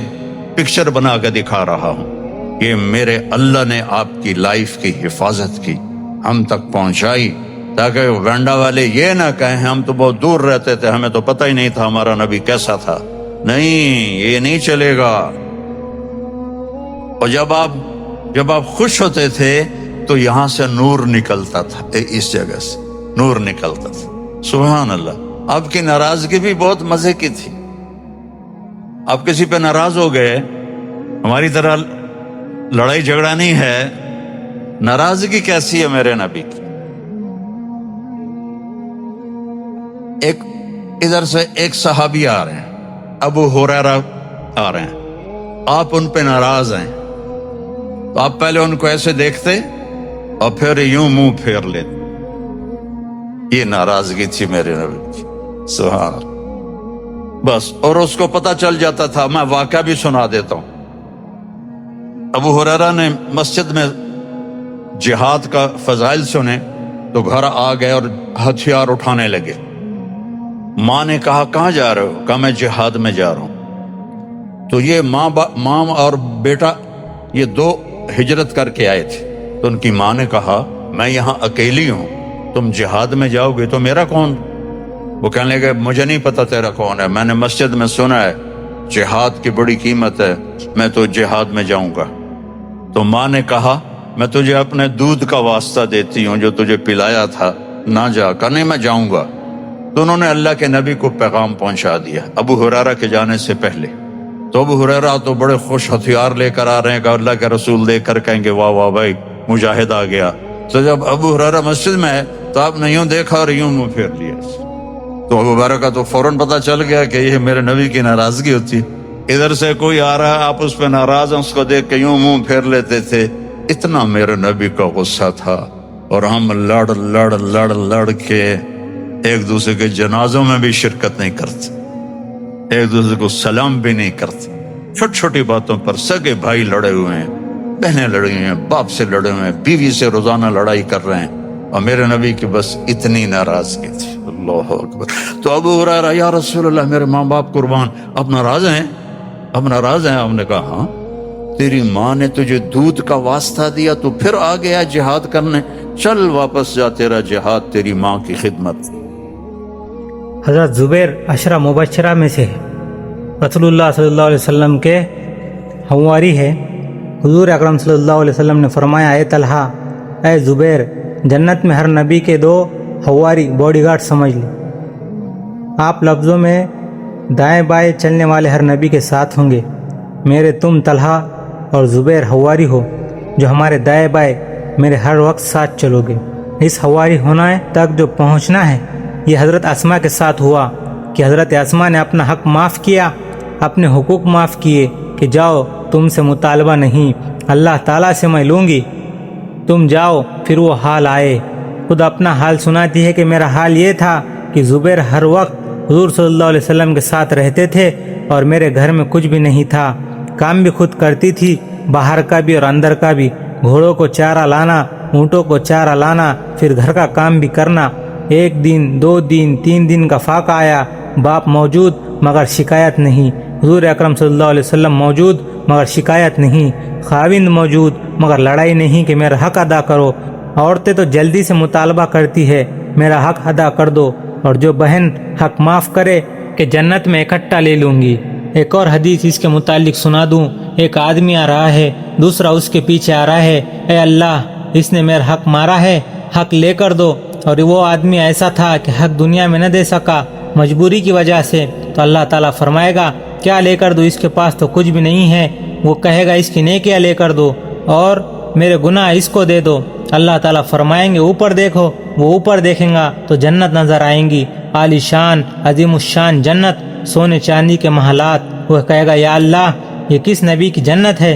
پکچر بنا کے دکھا رہا ہوں. یہ میرے اللہ نے آپ کی لائف کی حفاظت کی، ہم تک پہنچائی، تاکہ وینڈا والے یہ نہ کہیں ہم تو بہت دور رہتے تھے، ہمیں تو پتہ ہی نہیں تھا ہمارا نبی کیسا تھا. نہیں، یہ نہیں چلے گا. اور جب آپ خوش ہوتے تھے تو یہاں سے نور نکلتا تھا، اس جگہ سے نور نکلتا تھا. سبحان اللہ. آپ کی ناراضگی بھی بہت مزے کی تھی. آپ کسی پہ ناراض ہو گئے، ہماری طرح لڑائی جھگڑا نہیں ہے. ناراضگی کیسی ہے میرے نبی کی؟ ایک ادھر سے ایک صحابی آ رہے ہیں، ابو ہریرہ آ رہے ہیں، آپ ان پہ ناراض ہیں تو آپ پہلے ان کو ایسے دیکھتے اور پھر یوں منہ پھیر لیتے. یہ ناراضگی تھی میرے نبی کی. سبحان اللہ. بس، اور اس کو پتہ چل جاتا تھا. میں واقعہ بھی سنا دیتا ہوں. ابو ہریرہ نے مسجد میں جہاد کا فضائل سنے تو گھر آ گئے اور ہتھیار اٹھانے لگے. ماں نے کہا کہاں جا رہے ہو؟ کہا میں جہاد میں جا رہا ہوں. تو یہ ماں اور بیٹا یہ دو ہجرت کر کے آئے تھے. تو ان کی ماں نے کہا میں یہاں اکیلی ہوں، تم جہاد میں جاؤ گے تو میرا کون؟ وہ کہنے لگے مجھے نہیں پتا تیرا کون ہے، میں نے مسجد میں سنا ہے جہاد کی بڑی قیمت ہے، میں تو جہاد میں جاؤں گا. تو ماں نے کہا میں تجھے اپنے دودھ کا واسطہ دیتی ہوں جو تجھے پلایا تھا، نہ جا. کہا نہیں میں جاؤں گا. تو انہوں نے اللہ کے نبی کو پیغام پہنچا دیا ابو ہریرہ کے جانے سے پہلے. تو ابو ہریرہ تو بڑے خوش ہتھیار لے کر آ رہے ہیں کہ اللہ کے رسول دیکھ کر کہیں گے واہ واہ بھائی مجاہد آ گیا. تو جب ابو ہریرہ مسجد میں ہے تو آپ نے یوں دیکھا اور یوں منہ پھیر لیا. تو ابو ہریرہ کا تو فوراً پتہ چل گیا کہ یہ میرے نبی کی ناراضگی ہوتی. ادھر سے کوئی آ رہا ہے، آپ اس پہ ناراض ہیں، اس کو دیکھ کے یوں منہ پھیر لیتے تھے. اتنا میرے نبی کا غصہ تھا. اور ہم لڑ کے ایک دوسرے کے جنازوں میں بھی شرکت نہیں کرتے، ایک دوسرے کو سلام بھی نہیں کرتے. چھوٹی چھوٹی باتوں پر سگے بھائی لڑے ہوئے ہیں، بہنیں لڑی ہوئی ہیں، باپ سے لڑے ہوئے ہیں، بیوی سے روزانہ لڑائی کر رہے ہیں. اور میرے نبی کی بس اتنی ناراضگی تھی. اللہ اکبر. تو ابو ہریرہ یا رسول اللہ میرے ماں باپ قربان، آپ ناراض ہیں؟ آپ ناراض ہیں؟ ہم نے کہا ہاں. تیری ماں نے تجھے دودھ کا واسطہ دیا تو پھر آ گیا جہاد کرنے، چل واپس جا، تیرا جہاد تیری ماں کی خدمت. حضرت زبیر عشرہ مبشرہ میں سے رسول اللہ صلی اللہ علیہ وسلم کے حواری ہے. حضور اکرم صلی اللہ علیہ وسلم نے فرمایا اے طلحہ، اے زبیر، جنت میں ہر نبی کے 2 حواری باڈی گارڈ سمجھ لیں. آپ لفظوں میں دائیں بائیں چلنے والے ہر نبی کے ساتھ ہوں گے. میرے تم طلحہ اور زبیر حواری ہو جو ہمارے دائیں بائیں میرے ہر وقت ساتھ چلو گے. اس حواری ہونا تک جو پہنچنا ہے یہ حضرت اسماء کے ساتھ ہوا کہ حضرت اسماء نے اپنا حق معاف کیا، اپنے حقوق معاف کیے کہ جاؤ تم سے مطالبہ نہیں، اللہ تعالیٰ سے میں لوں گی، تم جاؤ. پھر وہ حال آئے. خود اپنا حال سناتی ہے کہ میرا حال یہ تھا کہ زبیر ہر وقت حضور صلی اللہ علیہ وسلم کے ساتھ رہتے تھے اور میرے گھر میں کچھ بھی نہیں تھا. کام بھی خود کرتی تھی، باہر کا بھی اور اندر کا بھی. گھوڑوں کو چارہ لانا، اونٹوں کو چارہ لانا، پھر گھر کا کام بھی کرنا. 1 دن 2 دن 3 دن کا فاقہ آیا، باپ موجود مگر شکایت نہیں، حضور اکرم صلی اللہ علیہ وسلم موجود مگر شکایت نہیں، خاوند موجود مگر لڑائی نہیں کہ میرا حق ادا کرو. عورتیں تو جلدی سے مطالبہ کرتی ہے میرا حق ادا کر دو، اور جو بہن حق معاف کرے کہ جنت میں اکٹھا لے لوں گی. ایک اور حدیث اس کے متعلق سنا دوں. ایک آدمی آ رہا ہے، دوسرا اس کے پیچھے آ رہا ہے، اے اللہ اس نے میرا حق مارا ہے، حق لے کر دو. اور وہ آدمی ایسا تھا کہ حق دنیا میں نہ دے سکا مجبوری کی وجہ سے، تو اللہ تعالیٰ فرمائے گا کیا لے کر دو، اس کے پاس تو کچھ بھی نہیں ہے. وہ کہے گا اس کی نیکیاں لے کر دو اور میرے گناہ اس کو دے دو. اللہ تعالیٰ فرمائیں گے اوپر دیکھو. وہ اوپر دیکھیں گا تو جنت نظر آئیں گی، عالی شان عظیم الشان جنت، سونے چاندی کے محلات. وہ کہے گا یا اللہ یہ کس نبی کی جنت ہے